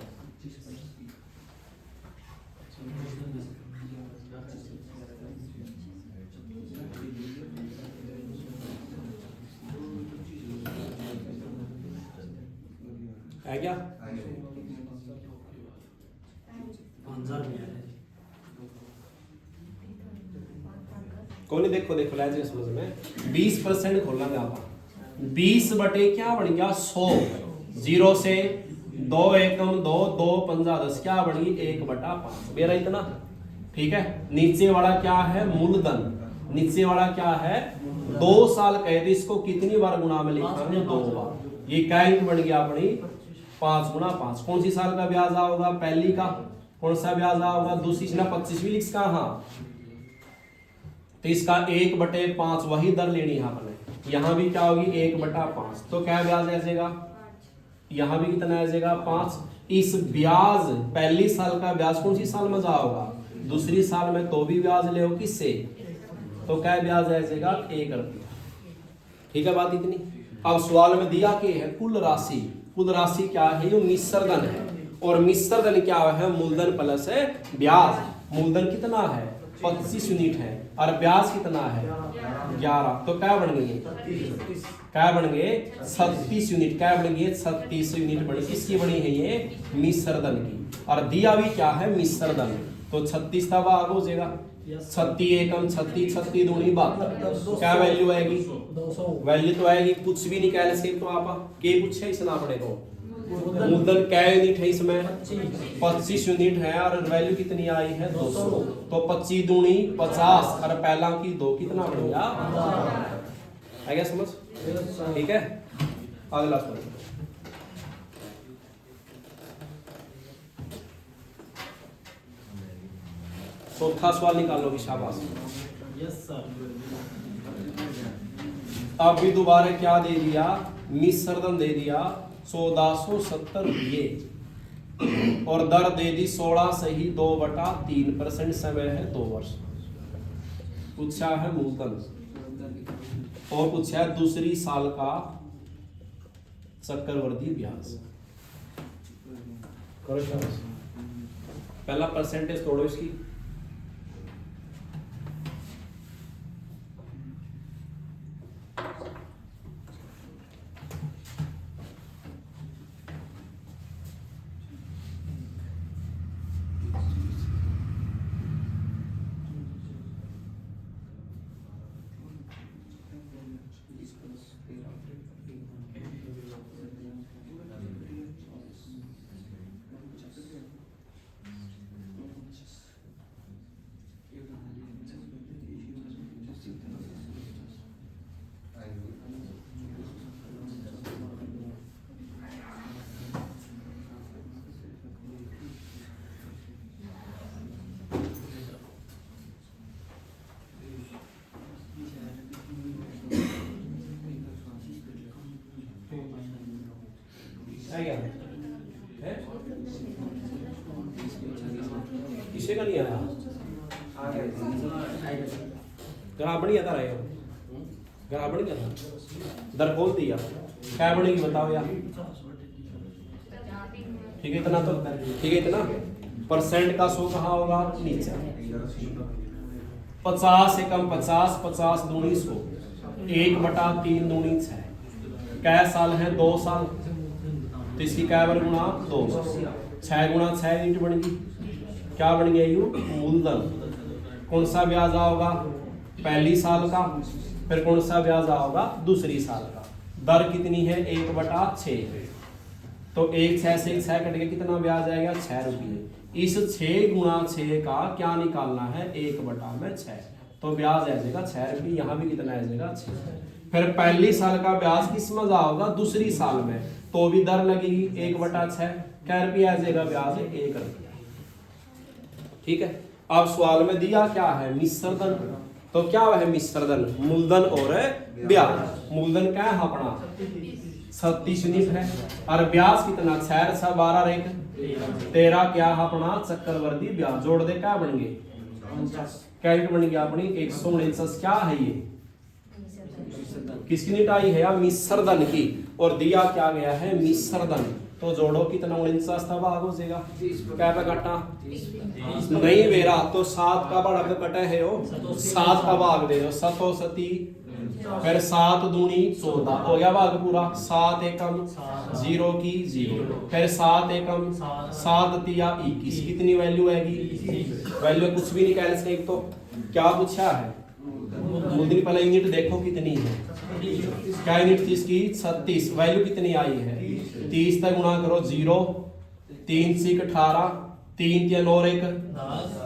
है क्या, कौन नहीं देखो देखो लाइए समझ में 20% खोलेंगे आप, 20 बटे क्या बन गया 100, 0 से 2 एकम 2 2 पंजा 10 क्या बनी 1/5 मेरा इतना। ठीक है, नीचे वाला क्या है मूलधन, नीचे वाला क्या है 2 साल कहे थे, इसको कितनी बार गुना में लिखा है 2 बार। ये क्या बन गया अपनी 5 गुना 5। कौन सी साल का ब्याज आओगा, पहली का। कौन सा ब्याज आओगा, दूसरी ना 25वीं लिख का, हाँ तो इसका 1/5 वही दर लेनी है आपने। यहाँ भी क्या होगी 1/5, तो क्या ब्याज आ जाएगा, यहाँ भी कितना आ जाएगा 5। इस ब्याज पहली साल का ब्याज कौन सी साल में जाओगा, दूसरी साल में, तो भी ब्याज ले किससे, तो क्या ब्याज आ जाएगा 1 रुपया। ठीक है बात इतनी। अब सवाल में दिया कि है कुल राशि, कुल राशि क्या है, ये मिश्रधन है, और मिश्रधन क्या है मूलधन प्लस है ब्याज। मूलधन कितना है 25 यूनिट है, और ब्याज कितना है 11, तो क्या बन गई, क्या बन गए 36 यूनिट, क्या बन गई 36 यूनिट बनी। किसकी बनी है ये मिश्रधन की, और दिया भी क्या है मिश्रधन, तो 36 का भाग हो जाएगा 36 एकम 36 36 दूनी 72, क्या वैल्यू आएगी, वैल्यू तो आएगी कुछ भी निकाल से, तो आप के पूछे इसना अपने को मूलधन क्या यूनिट है इसमें 25 यूनिट है, और वैल्यू कितनी आई है 200, तो 25 दूनी 50, और पहला की 2 कितना बनेगा, आ गया समझ। ठीक है, अगला सवाल, चौथा सवाल निकालो भी शाबाश। Yes sir. अब भी दोबारा क्या दे दिया, मिश्रधन दे दिया 1470 रुपये, और दर दे दी 16 सही 2/3%, समय है 2 वर्ष। पूछा है मूलधन, और पूछा है दूसरी साल का चक्रवर्ती ब्याज। करो शाबाश, पहला परसेंटेज तोड़ो इसकी, किसी का नहीं आया, ग्राफ नहीं आता रहे हो, ग्राफ नहीं आता, दर खोल दिया, क्या बनेगी बताओ यार। ठीक है इतना, तो ठीक है इतना। परसेंट का 100 कहाँ होगा, नीचे। 50 से कम 50, 50 दूनी 100, 1/3 दूनी 6। कै साल है, 2 साल, तो इसकी कै बार गुणा 2, 6 गुणा 6 यूनिट बन गई, क्या बन गया यू मूलधन। कौन सा ब्याज आओगा, पहली साल का, फिर कौन सा ब्याज आओगा, दूसरी साल का। दर कितनी है, 1/6, तो 1 6 से 6 कट गया, कितना ब्याज आएगा, 6 रुपये। इस 6 गुणा 6 का क्या निकालना है, 1/6, तो ब्याज आ जाएगा 6 रुपये। यहाँ भी कितना आ जाएगा, 6। फिर पहली साल का ब्याज किस में आओगा, दूसरी साल में, तो भी दर लगेगी 1/6, क्या रुपया आ जाएगा ब्याज, 1 रुपया। ठीक है, अब सवाल में दिया क्या है, मिश्र धन, तो क्या है मिश्र धन, मूलधन और ब्याज। मूलधन क्या है अपना 37 यूनिट है, और ब्याज कितना 6 से 12 रेख 13, क्या है अपना चक्रवर्ती ब्याज। जोड़ दे, क्या बन गए, क्या यूनिट बन गया अपनी 149। क्या है ये, किसकी यूनिट आई है यार, मिश्र धन की, और दिया क्या गया है, मिश्र धन। तो जोड़ो कितना 49 था, भाग हो जाएगा, क्या पे कटा नहीं बेरा, तो 7 का बड़ा पे कटा है वो, 7 का भाग दे दो, 7 सती, फिर 7 दूनी 14, हो गया भाग पूरा। 7 एकम 0 की 0, फिर 7 एकम 7 तिया 21, कितनी वैल्यू आएगी, वैल्यू कुछ भी निकाल से। एक तो क्या पूछा है, मूलधन पहले यूनिट देखो कितनी है, क्या यूनिट थी इसकी 36, वैल्यू कितनी आई है 30 तक गुणा करो 0, 3 से 18, 3 या 9 1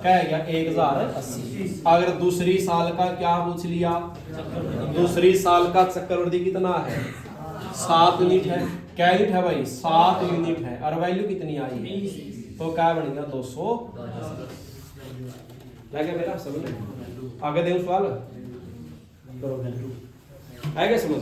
क्या है गया 1080। अगर दूसरी साल का क्या पूछ लिया, दूसरी साल का चक्रवृद्धि कितना है 7 यूनिट है, क्या यूनिट है भाई 7 यूनिट है, और वैल्यू कितनी आई, तो क्या बन गया 200। लगे मेरा समझ, आगे देखो सवाल करो, आगे समझ।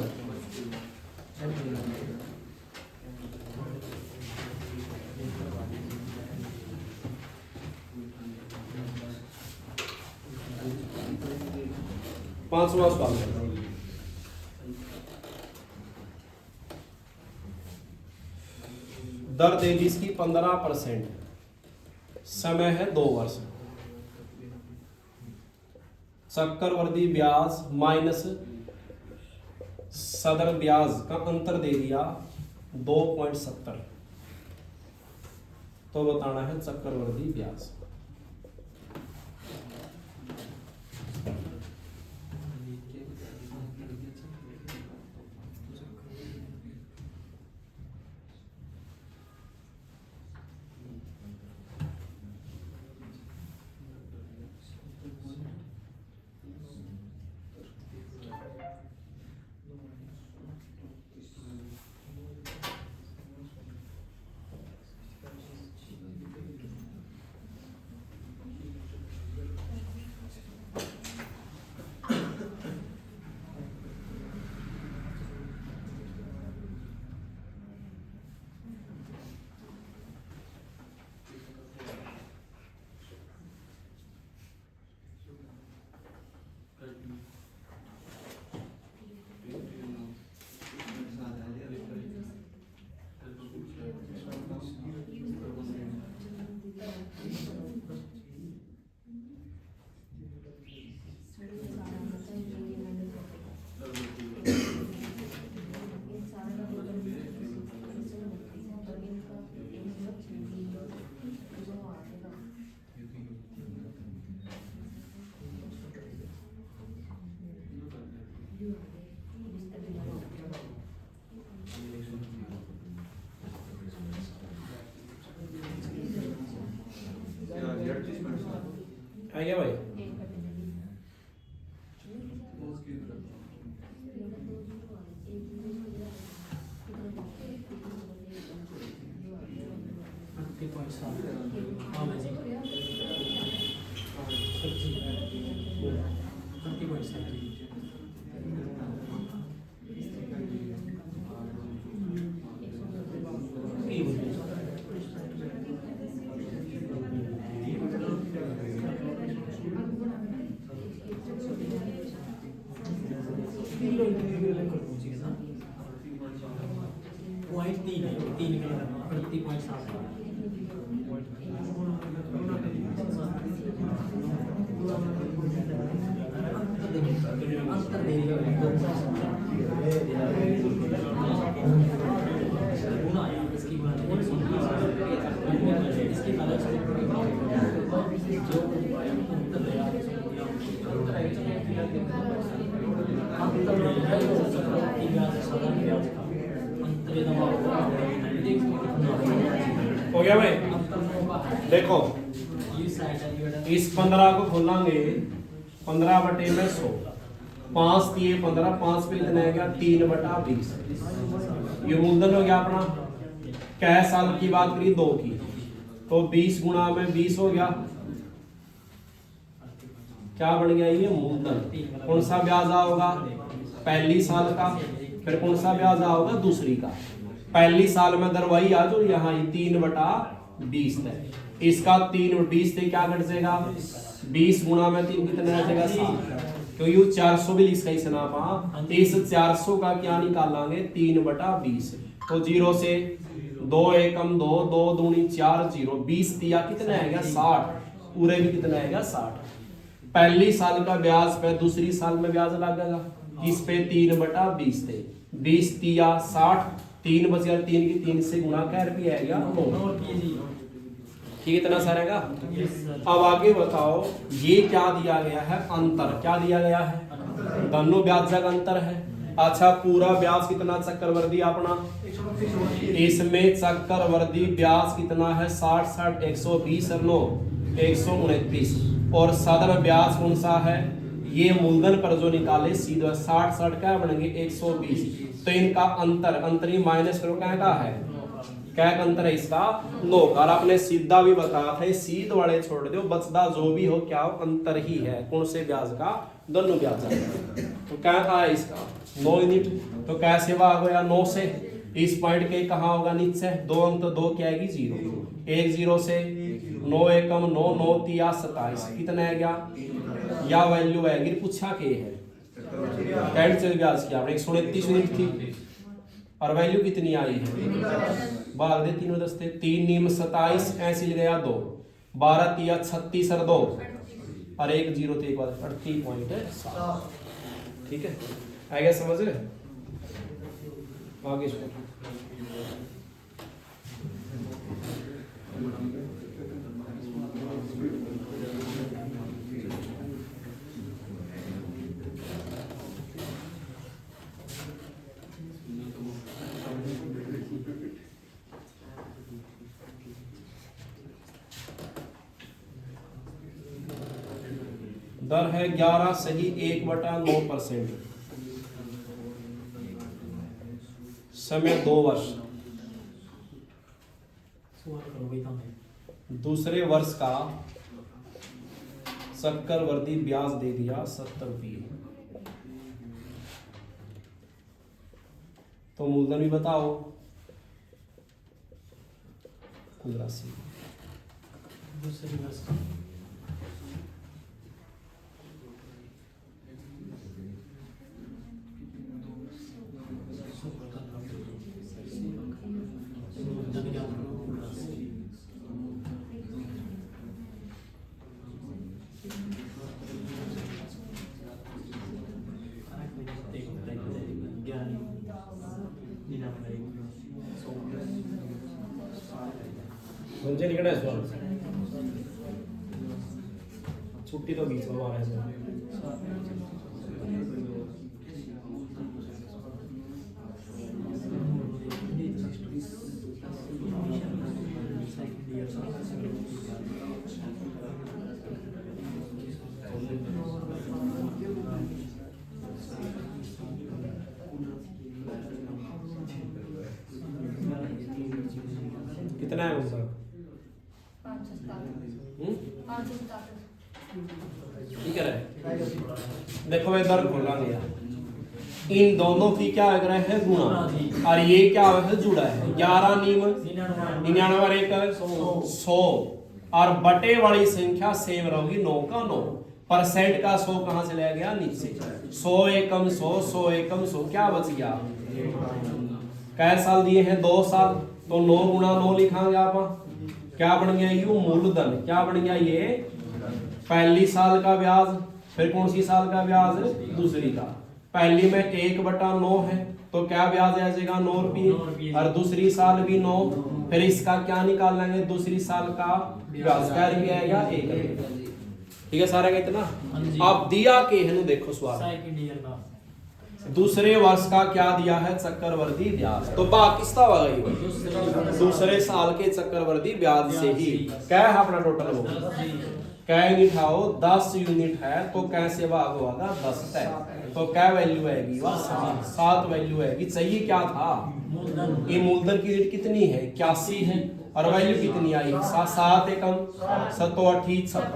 पांचवा सवाल, दर दे दी इसकी 15%, समय है 2 वर्ष, चक्रवर्ती ब्याज माइनस सदर ब्याज का अंतर दे दिया 2.70, तो बताना है चक्रवर्ती ब्याज। है क्या भाई? हो गया भाई? देखो इस 15 को खोलेंगे 15 बटे में 100, 5 दिए 15, 5 पे इतना है क्या 3 बटा 20। ये मूलधन हो गया अपना। कै साल की बात करी 2 की, तो 20 गुणा में 20 हो गया, क्या बन गया ये मूलधन। कौन सा ब्याज आओगा? पहली साल का। फिर कौन सा ब्याज आओगा? दूसरी का। पहली साल में दर वही आ जो यहाँ 3 बटा 20 है। इसका 3 और 20 से क्या घट जाएगा? 20 गुणा में 3 कितना आ जाएगा? 7। तो यू 400 भी लिख सही सना पा। इस 400 का क्या निकालेंगे? 3 बटा 20। तो 0 से 2 एकम 2, 2 दूनी 4, 0 20 दिया कितना है? 60। पूरे भी कितना है? 60। पहली साल का ब्याज पे दूसरी साल में ब्याज लगेगा। इस पे 3 बटा 20 थे, 20 दिया 60, 3 बच गया, 3 की 3 से गुणा क्या रुपया आएगा? 9। ठीक है, इतना सा रहेगा। अब आगे बताओ, ये क्या दिया गया है? अंतर। क्या दिया गया है? दोनों ब्याज का अंतर है। अच्छा, पूरा ब्याज कितना चक्रवर्ती अपना? इसमें चक्रवर्ती ब्याज कितना है? 60 60 120 और 9 129। और साधारण ब्याज कौन सा है? ये मूलधन पर जो निकाले सीधा 60 60 क्या बनेंगे? 120। तो इनका अंतर, अंतरी माइनस करो, क्या का है? क्या अंतर है इसका? 9। और आपने सीधा भी बताया था, सीध वाले छोड़ दो, बचदा जो भी हो क्या हो, अंतर ही है। कौन से ब्याज का? दोनों ब्याज का। तो क्या कहा है इसका? 9 यूनिट। तो कैसे भाग गया 9 से? इस पॉइंट के कहाँ होगा? नीचे 2 अंक, तो 2 क्या आएगी? 0। 1 0 से 9 एकम 9, 9 तिया 27 कितना है? क्या या वैल्यू आएगी? पूछा के है कैंट से ब्याज किया आपने 129 यूनिट थी, और वैल्यू कितनी आई है? भाग दे तीनों दस्ते, 3 नीम 27 ऐसे ले गया 2, 12 तिया 36 और 2 और 1 0 तो एक बार 38.7। ठीक है, आ गया समझ रहे? आगे चलो। दर है 11 सही 1/9%। समय 2 वर्ष। दूसरे वर्ष का चक्रवर्ती ब्याज दे दिया 70 रुपये। तो मूलधन भी बताओ कुल राशि। दूसरे वर्ष मुझे निकला इस बार छुट्टी तो 20 बार है सर। कितना है मतलब 577 ठीक है। देखो इधर खोला गया, इन दोनों की क्या लग रहा है गुणा, और ये क्या है जुड़ा है। 11 नीम 99 एक 100 और बटे वाली संख्या सेम रहोगी 9 का 9। परसेंट का 100 कहां से ले गया नीचे, 100 एकम 100 100 एकम 100 क्या बच गया। कै साल दिए हैं 2 साल, तो 9 गुणा 9 लिखांगे आप, क्या बन गया यू मूलधन, क्या बन गया ये पहली साल का ब्याज, फिर कौन सी साल का ब्याज, दूसरी का। पहली में 1/9 है तो क्या ब्याज आ जाएगा 9 रुपये, और दूसरी साल भी 9, फिर इसका क्या निकाल लेंगे दूसरी साल का ब्याज, क्या रुपया आएगा 1 रुपया। ठीक है सारा का इतना। अब दिया के है देखो सवाल, दूसरे वर्ष का क्या दिया है चक्रवर्ती ब्याज, तो बात किसका होगा ये दूसरे साल के चक्रवर्ती ब्याज से ही। क्या है अपना टोटल वो क्या यूनिट है, 10 यूनिट है तो कैसे भाग होगा 10 है, तो क्या वैल्यू आएगी वह 7 वैल्यू आएगी। चाहिए क्या था, ये मूलधन की रेट कितनी है 81 है, और वैल्यू कितनी आई 7 एकम 7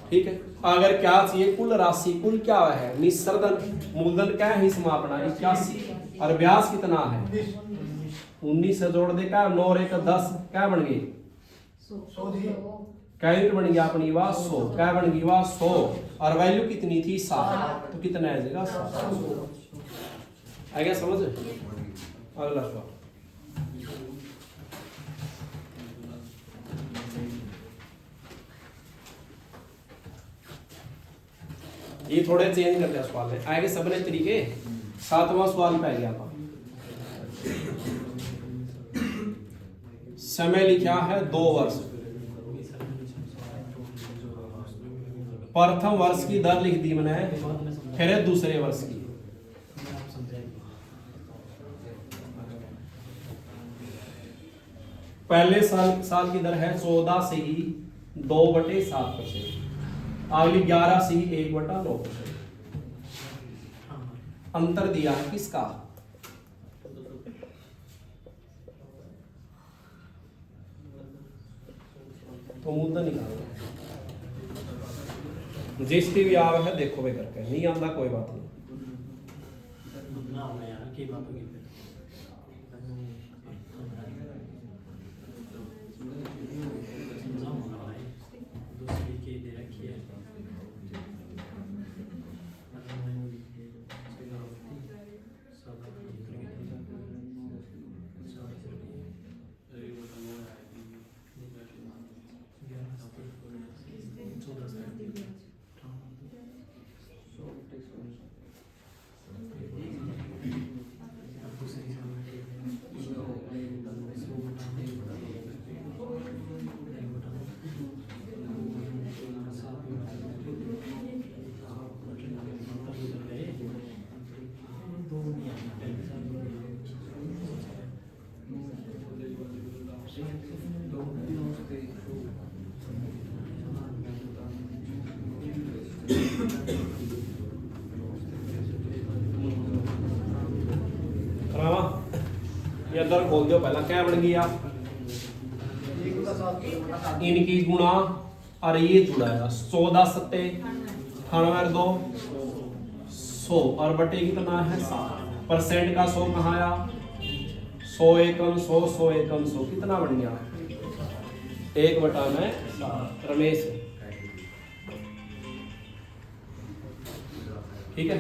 ठीक है। अगर क्या चाहिए कुल राशि, कुल क्या है निस्सर्दन, मूलधन क्या है इसमें अपना 81, और ब्याज कितना है 19 से जोड़ दे क्या 9 और 1 10 क्या बन गई 100 क्या यूनिट बन गया अपनी वाह 100, क्या बन गई वाह 100, और वैल्यू कितनी थी 7, तो कितना आ जाएगा 7। आ गया समझ। अगला सवाल, ये थोड़े चेंज करते हैं सवाल में, आगे सबने तरीके। 7वां सवाल पे आ गया था, समय लिखा है 2 वर्ष, प्रथम वर्ष की दर लिख दी मैंने, फिर है दूसरे वर्ष की। पहले साल की दर है 14 से ही 2/7%, अगली 11 से ही 1/9%। अंतर दिया है किसका, तो मूलधन निकालना है। जिसकी भी आव है देखो वे करके, नहीं आंदा कोई बात नहीं। ये अंदर खोल दो पहला, क्या बन गया इनकी गुणा और ये जुड़ाएगा 14 सत्ते 98 2 100 और बटे कितना है 7, परसेंट का 100 कहाँ आया 100 एकम 100 100 एकम 100 कितना बन गया 1/7 रमेश। ठीक है,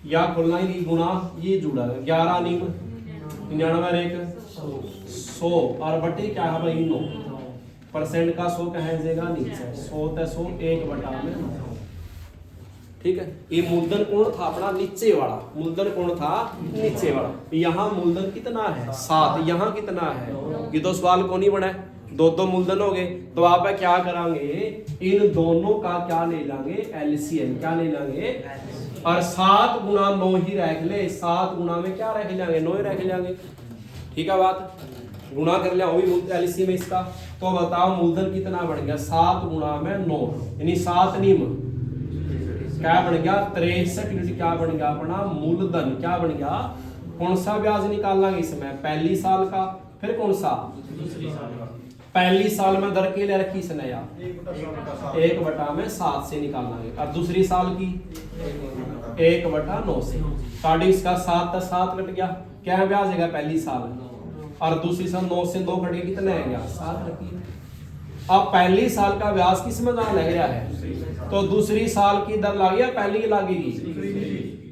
या खोलना ही गुणा ये जुड़ा 11 नीम 99 1 100 और बटे क्या है भाई 9, परसेंट का 100 कहाँ जाएगा नीचे 100 ते 100 1/9। ठीक है, ये मूलधन कौन था अपना नीचे वाला, मूलधन कौन था नीचे वाला। यहाँ मूलधन कितना है 7, यहाँ कितना है, ये तो सवाल कौन ही बना है, दो मूलधन हो गए। तो आप क्या करांगे इन दोनों का क्या ले लेंगे एलसीएम, क्या ले लेंगे, और 7 गुणा 9 ही रख ले, 7 गुणा में क्या रख लेंगे 9 ही रख लेंगे। ठीक है बात, गुणा कर लिया वही एलसीएम में इसका। तो बताओ मूलधन कितना बन गया 7 गुणा में 9 यानी 7 निम क्या बन गया 63 यूनिट, क्या बन गया अपना मूलधन। क्या बन गया, कौन सा ब्याज निकालना इसमें, पहली साल का, फिर कौन सा दूसरी साल पहली साल में दर के लिए रखी इसने यार 1/7 से निकालना है, और दूसरी साल की 1/9 से। साढ़े इसका 7 का 7 कट गया, क्या ब्याज है पहली साल में, और दूसरी साल 9 से 2 कट गया, कितना है गया 7 रखिए। अब पहली साल का ब्याज किस में जान लग रहा है, तो दूसरी साल की दर लागी या पहली की लागेगी,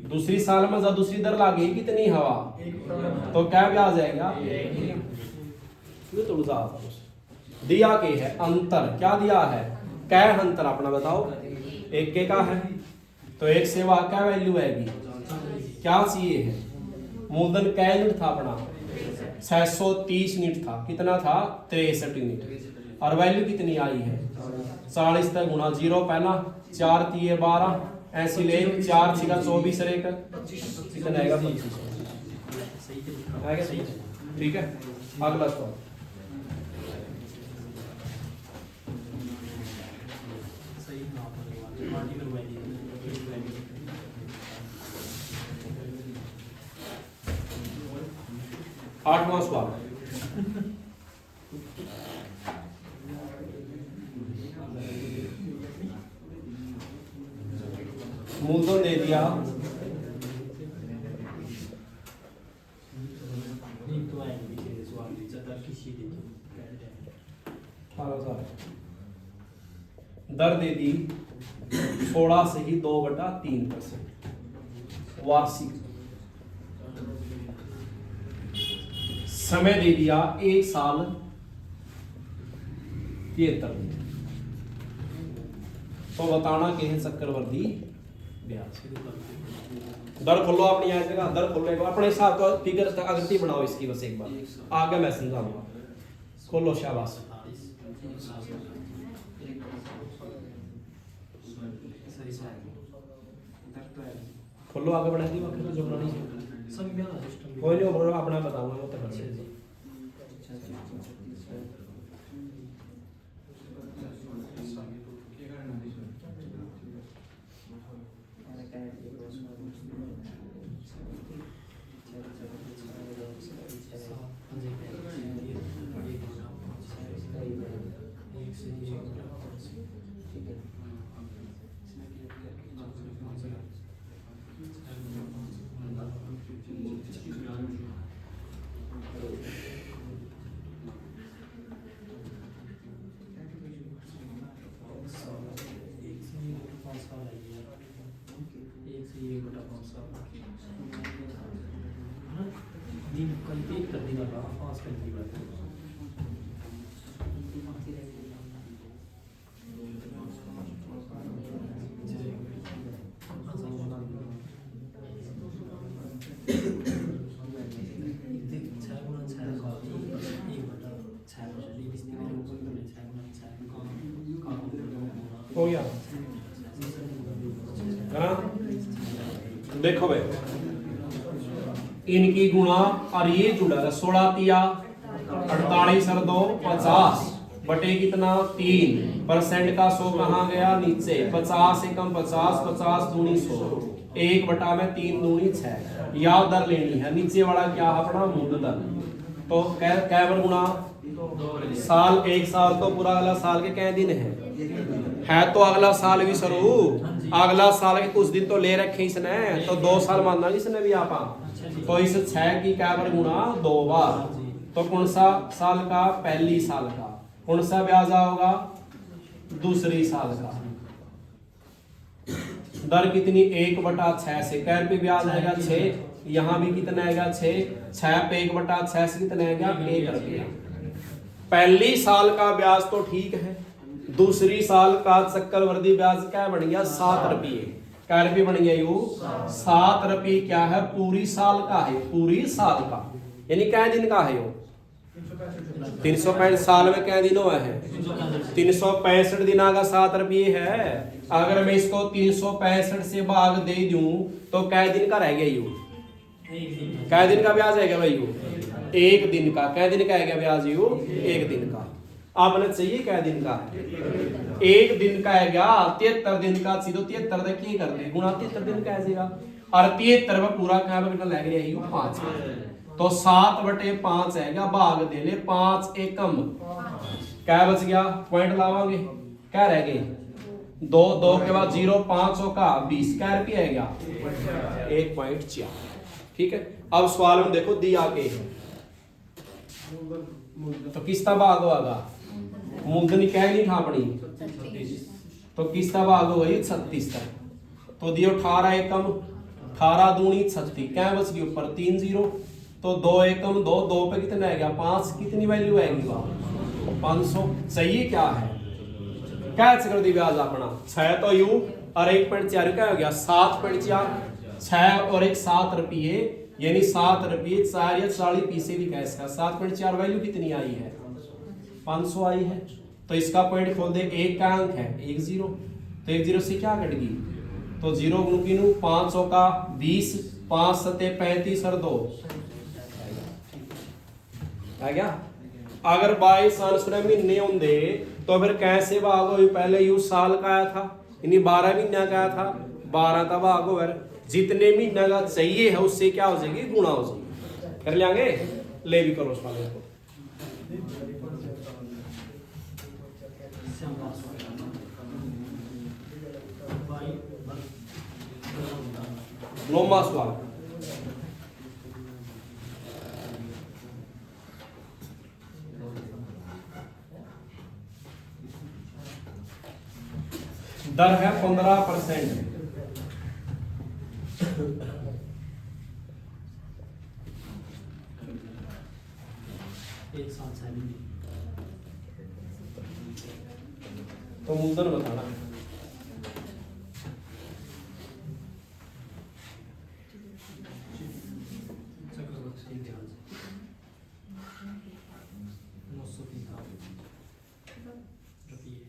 दूसरी साल में जब दूसरी दर लागेगी कितनी हवा, तो क्या ब्याज आएगा, ये तो दिया के है अंतर, क्या दिया है कै अंतर अपना बताओ, एक के का है तो एक से वह क्या वैल्यू आएगी, क्या चाहिए है, मूलधन कै यूनिट था अपना 630 यूनिट था, कितना था 63 यूनिट, और वैल्यू कितनी आई है 40 तक गुणा 0 पहला 4 3 12 ऐसी ले 4 6 24 रेख कितना आएगा 25 आएगा, ठीक है। अगला सवाल आठवां सवाल, मूलधन दे दिया 18,000, दर दे दी 16 से ही 2/3% वार्षिक, समय दे दिया 1 साल 73 दिन, तो बताना के है चक्रवर्ती ब्याज। दर खोलो अपनी आज जगह, दर खोलो एक बार अपने हिसाब का फिगर आकृति बनाओ इसकी, बस एक बार आगे मैं समझाऊंगा, खोलो शाबाश, खोलो आगे बढ़ा दी जो बनानी कोई नहीं बोलो, अपना बताऊंगा वो तो कर हो गया। देखो भाई इनकी गुणा और ये जुड़ा है 16 तिया 48 और 2 50 बटे कितना 3% का 100 कहाँ गया नीचे, 50 एकम 50 50 दूनी 100 1/3 दूनी 6, याद दर लेनी है, नीचे वाला क्या अपना मूलधन, तो कै बार गुणा साल, एक साल तो पूरा अगला साल के कै दिन है तो अगला साल भी शुरू, अगला साल के कुछ दिन तो ले रखे इसने, तो 2 साल मानना इसने भी आप, तो इस 6 की क्या बार गुणा 2 बार, तो कौन सा साल का, पहली साल का, कौन सा ब्याज होगा दूसरी साल का, दर कितनी 1/6 से, कै रुपये ब्याज आएगा 6, यहाँ भी कितना आएगा 6 पे 1/6 से कितना आएगा 1 रुपया। पहली साल का ब्याज तो ठीक है, दूसरी साल का चक्रवर्ती ब्याज क्या बन गया 7 रुपये, क्या रुपये बन गया यू 7 रुपये, क्या है पूरी साल का है, पूरी साल का यानी क्या दिन का है यो 365 साल में क्या दिन हुआ है 365 दिना का 7 रुपये है, अगर मैं इसको 365 से भाग दे दूं तो क्या दिन का रह गया यू, क्या दिन का ब्याज है भाई यू 1 दिन का, क्या दिन का है ब्याज यू 1 दिन का, आपने चाहिए क्या दिन का है 1 दिन का है क्या 73 दिन का, सीधो 73 देखिए करते गुणा 73 दिन का है, और 73 में पूरा क्या लग रहा है 5, तो 7/5 है क्या, भाग दे ले 5 एकम, क्या बच गया, पॉइंट लावांगे, क्या रह गए 2, 2 के बाद 0, 5 का 20, क्या रुपया है गया 1.4। ठीक है, अब सवाल में देखो दिया के तो किसका भाग होगा, मूलधन क्या नहीं ठापनी, तो किसका भाग हो गई 36 तक, तो दियो 18 एकम, 18 दूनी 36, क्या बच गई ऊपर 3 0, तो 2 एकम 2, 2 पे कितना है गया 5, कितनी वैल्यू आएगी वहां 500। सही क्या है, क्या कर दी ब्याज अपना 6 तो यू और 1.4 क्या हो गया 7.4, 6 और 1 7 रुपये, यानी 7 रुपये 4 या 40 पैसे भी कैश का 7.4 वैल्यू कितनी आई है 500 आई है। तो इसका पॉइंट खोल दे, एक का अंक है 1 0, तो 1 0 से क्या कट गई, तो 0 गुणु 500 का 20, 5 सते 35 और 2 आ गया। अगर बाई चांस महीने होंगे तो फिर कैसे भाग हो, पहले यू साल का आया था, यानी 12 महीना का आया था, 12 का भाग हो, जितने महीना का चाहिए है उससे क्या हो जाएगी गुणा हो जाएगी, कर लेंगे, ले भी करो उस वाले को। नौवां सवाल, दर है 15%। एक साथ सैलरी तो मूलधन बताना है, चक्रवर्ती ब्याज 945 रुपये।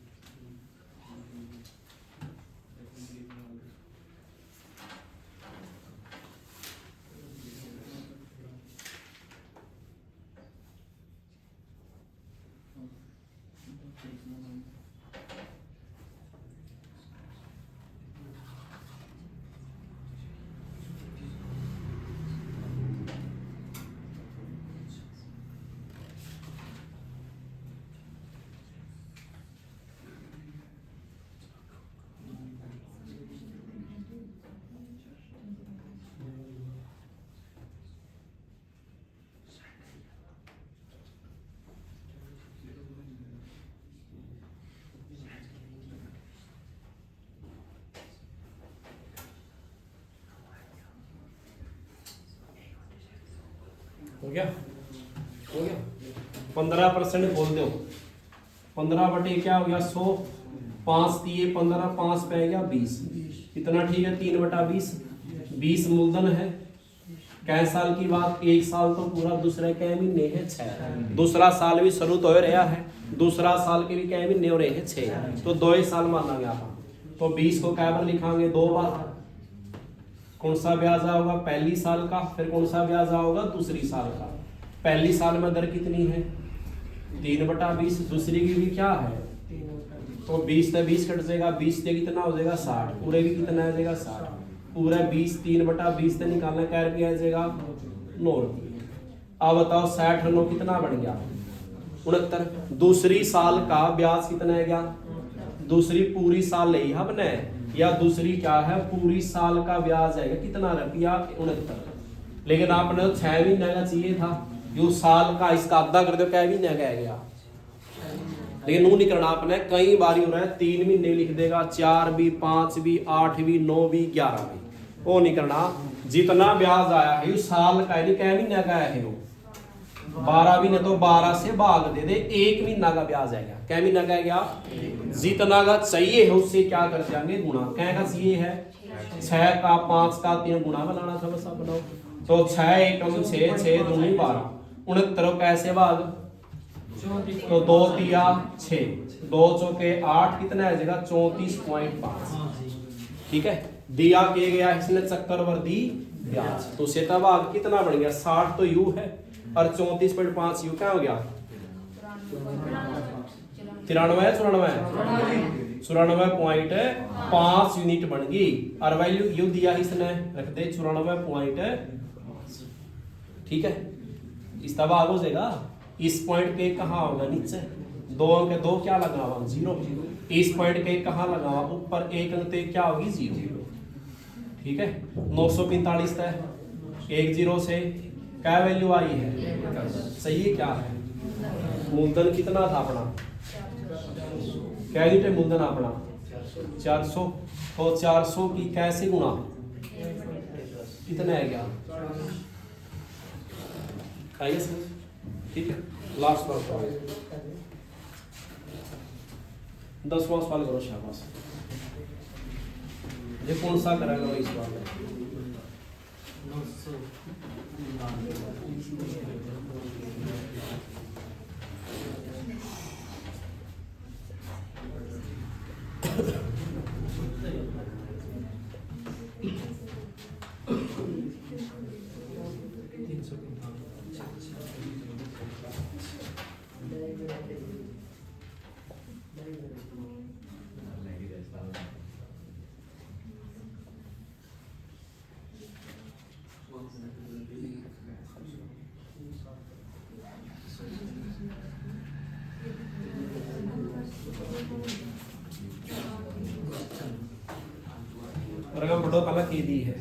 हो गया, हो गया 15% बोल दो, 15 बटे क्या हो गया 100, 5 दिए 15, 5 पे गया 20, कितना ठीक है 3/20, 20 मूलधन है। कै साल की बात, 1 साल तो पूरा, दूसरे कै महीने है 6, दूसरा साल भी शुरू तो हो रहा है, दूसरा साल के भी कै महीने हो रहे हैं 6, तो 2 ही साल माना गया। तो 20 को कै बार लिखांगे 2 बार, कौन सा ब्याज आएगा पहली साल का, फिर कौन सा ब्याज आएगा दूसरी साल का। पहली साल में दर कितनी है 3/20, दूसरी की भी क्या है, तो 20 से 20 कट जाएगा, 20 से कितना हो जाएगा 60, पूरे भी कितना आ जाएगा 60, पूरा 20 3/20 से निकालना क्या रुपया आ जाएगा 9 रुपये। अब बताओ 60 9 कितना बन गया 69। दूसरी साल का ब्याज कितना है गया, दूसरी पूरी साल ले हमने, या दूसरी क्या है पूरी साल का ब्याज आएगा कितना रुपया 69, लेकिन आपने 6 महीने का चाहिए था, जो साल का इसका आधा कर दो क्या महीने का आ गया, लेकिन वो नहीं करना आपने, कई बार हो रहा है 3 महीने लिख देगा, 4 भी 5 भी 8 भी 9 भी 11 भी, वो नहीं करना। जितना ब्याज आया है वो साल का नहीं, कै महीने का है वो 12 महीने, तो 12 से भाग दे दे, 1 महीना का ब्याज आएगा, कै महीना का आएगा, जितना का चाहिए है उससे क्या कर जाएंगे गुणा, क्या का चाहिए है 6 का 5 का 3 गुणा बनाना था बस आप बनाओ, तो 6 एकम 6, 6 दूनी 12, 69 कैसे भाग, तो 2 तिया 6, 2 चौके 8, कितना आ जाएगा 34.5। ठीक है, दिया के गया इसने चक्रवर्ती ब्याज, तो सेता भाग कितना बन गया 60 तो यू है, और 34.5 यू क्या हो गया 94.5 यूनिट बन गई, और वैल्यू यू दिया इसने रख दे 94.5। ठीक है। इस तरह भाग हो जाएगा। इस पॉइंट के कहाँ होगा नीचे, 2 अंक 2 क्या लगा हुआ 0। इस पॉइंट के कहाँ लगा हुआ ऊपर 1 अंक तो क्या होगी 0। ठीक है 945 है 1 0 से क्या वैल्यू आई है, सही है क्या है। मूलधन कितना था अपना, क्या यूनिट है मूलधन अपना 400। तो 400 की कैसे गुणा, कितना है क्या आइए समझ। ठीक है लास्ट सवाल 10वां सवाल करो शाबाश। ये कौन सा करेगा वही सवाल है। 353 रकम बढ़ो पहला की दी है।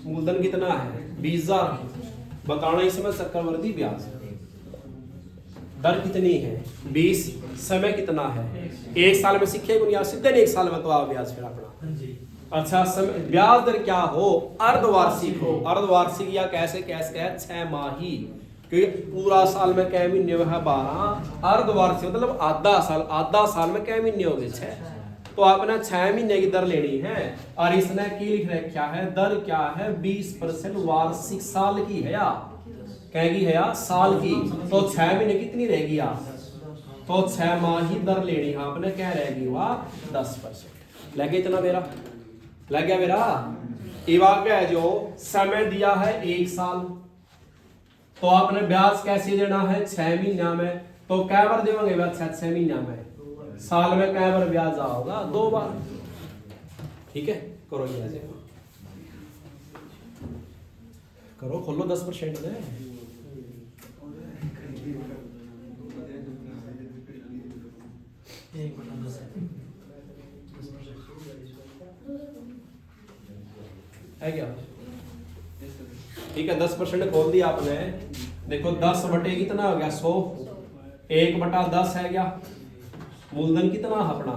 मूलधन कितना है 20,000 बताना इसमें चक्रवर्ती ब्याज दर कितनी है 20, समय कितना है 1 साल में सीखे बुनियाद सीधे 1 साल में तो आप ब्याज फिर अपना। अच्छा समय ब्याज दर क्या हो अर्धवार्षिक हो, अर्धवार्षिक या कैसे कैसे है 6 माही, क्योंकि पूरा साल में कै महीने है 12, अर्धवार्षिक मतलब आधा साल में कै महीने हो गए 6। तो आपने 6 महीने की दर लेनी है और इसने की लिख रखा है दर क्या है 20% वार्षिक साल की है या कहेगी है या साल की। तो 6 महीने कितनी रहेगी आप, तो 6 माह ही दर लेनी है आपने क्या रहेगी वह 10%। लगे इतना मेरा लग गया मेरा। इवाग जो समय दिया है 1 साल, तो आपने ब्याज कैसे देना है 6 महीना में, तो कै बार देंगे ब्याज 6 महीना में, साल में कै बार ब्याज आओगा 2 बार। ठीक है करो ये करो खोलो 10% में है क्या। ठीक है 10% खोल दिया आपने। देखो 10 बटे कितना हो गया 100, 1/10 है क्या। मूलधन कितना अपना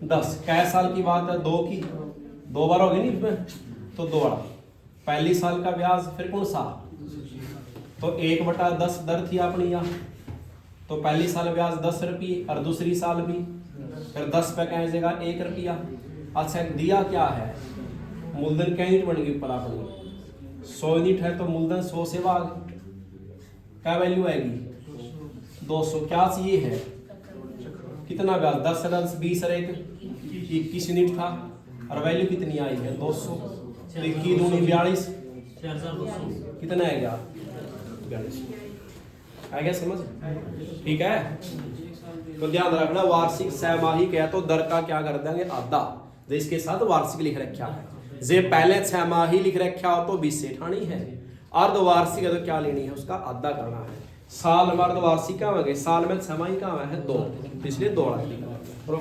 10, कै साल की बात है 2 की, 2 बार हो गई नहीं इसमें, तो 2 बार पहली साल का ब्याज फिर कौन सा, तो 1/10 दर थी अपनी यहाँ, तो पहली साल ब्याज 10 रुपये और दूसरी साल भी फिर 10 पे कह जाएगा 1 रुपया। अच्छा दिया क्या है मूलधन क्या यूनिट बन गई ऊपर अपनी 100 यूनिट है, तो मूलधन 100 से भाग क्या वैल्यू आएगी 200। क्या चाहिए है कितना ब्याज 10 10 20 और 21 यूनिट था और वैल्यू कितनी आई है 200। तो 21 दूनी 42 कितना आएगा 42 आ गया समझ। ठीक है तो ध्यान रखना वार्षिक 6 माही क्या तो दर का क्या कर देंगे आधा, जो इसके साथ वार्षिक लिख रखा है। जे पहले 6 माही लिख रखा हो तो 20 से ठानी है, अर्धवार्षिक है तो क्या लेनी है उसका आधा करना है। साल में अर्धवार्षिक का है, साल में 6 माही का है 2, इसलिए 2 रख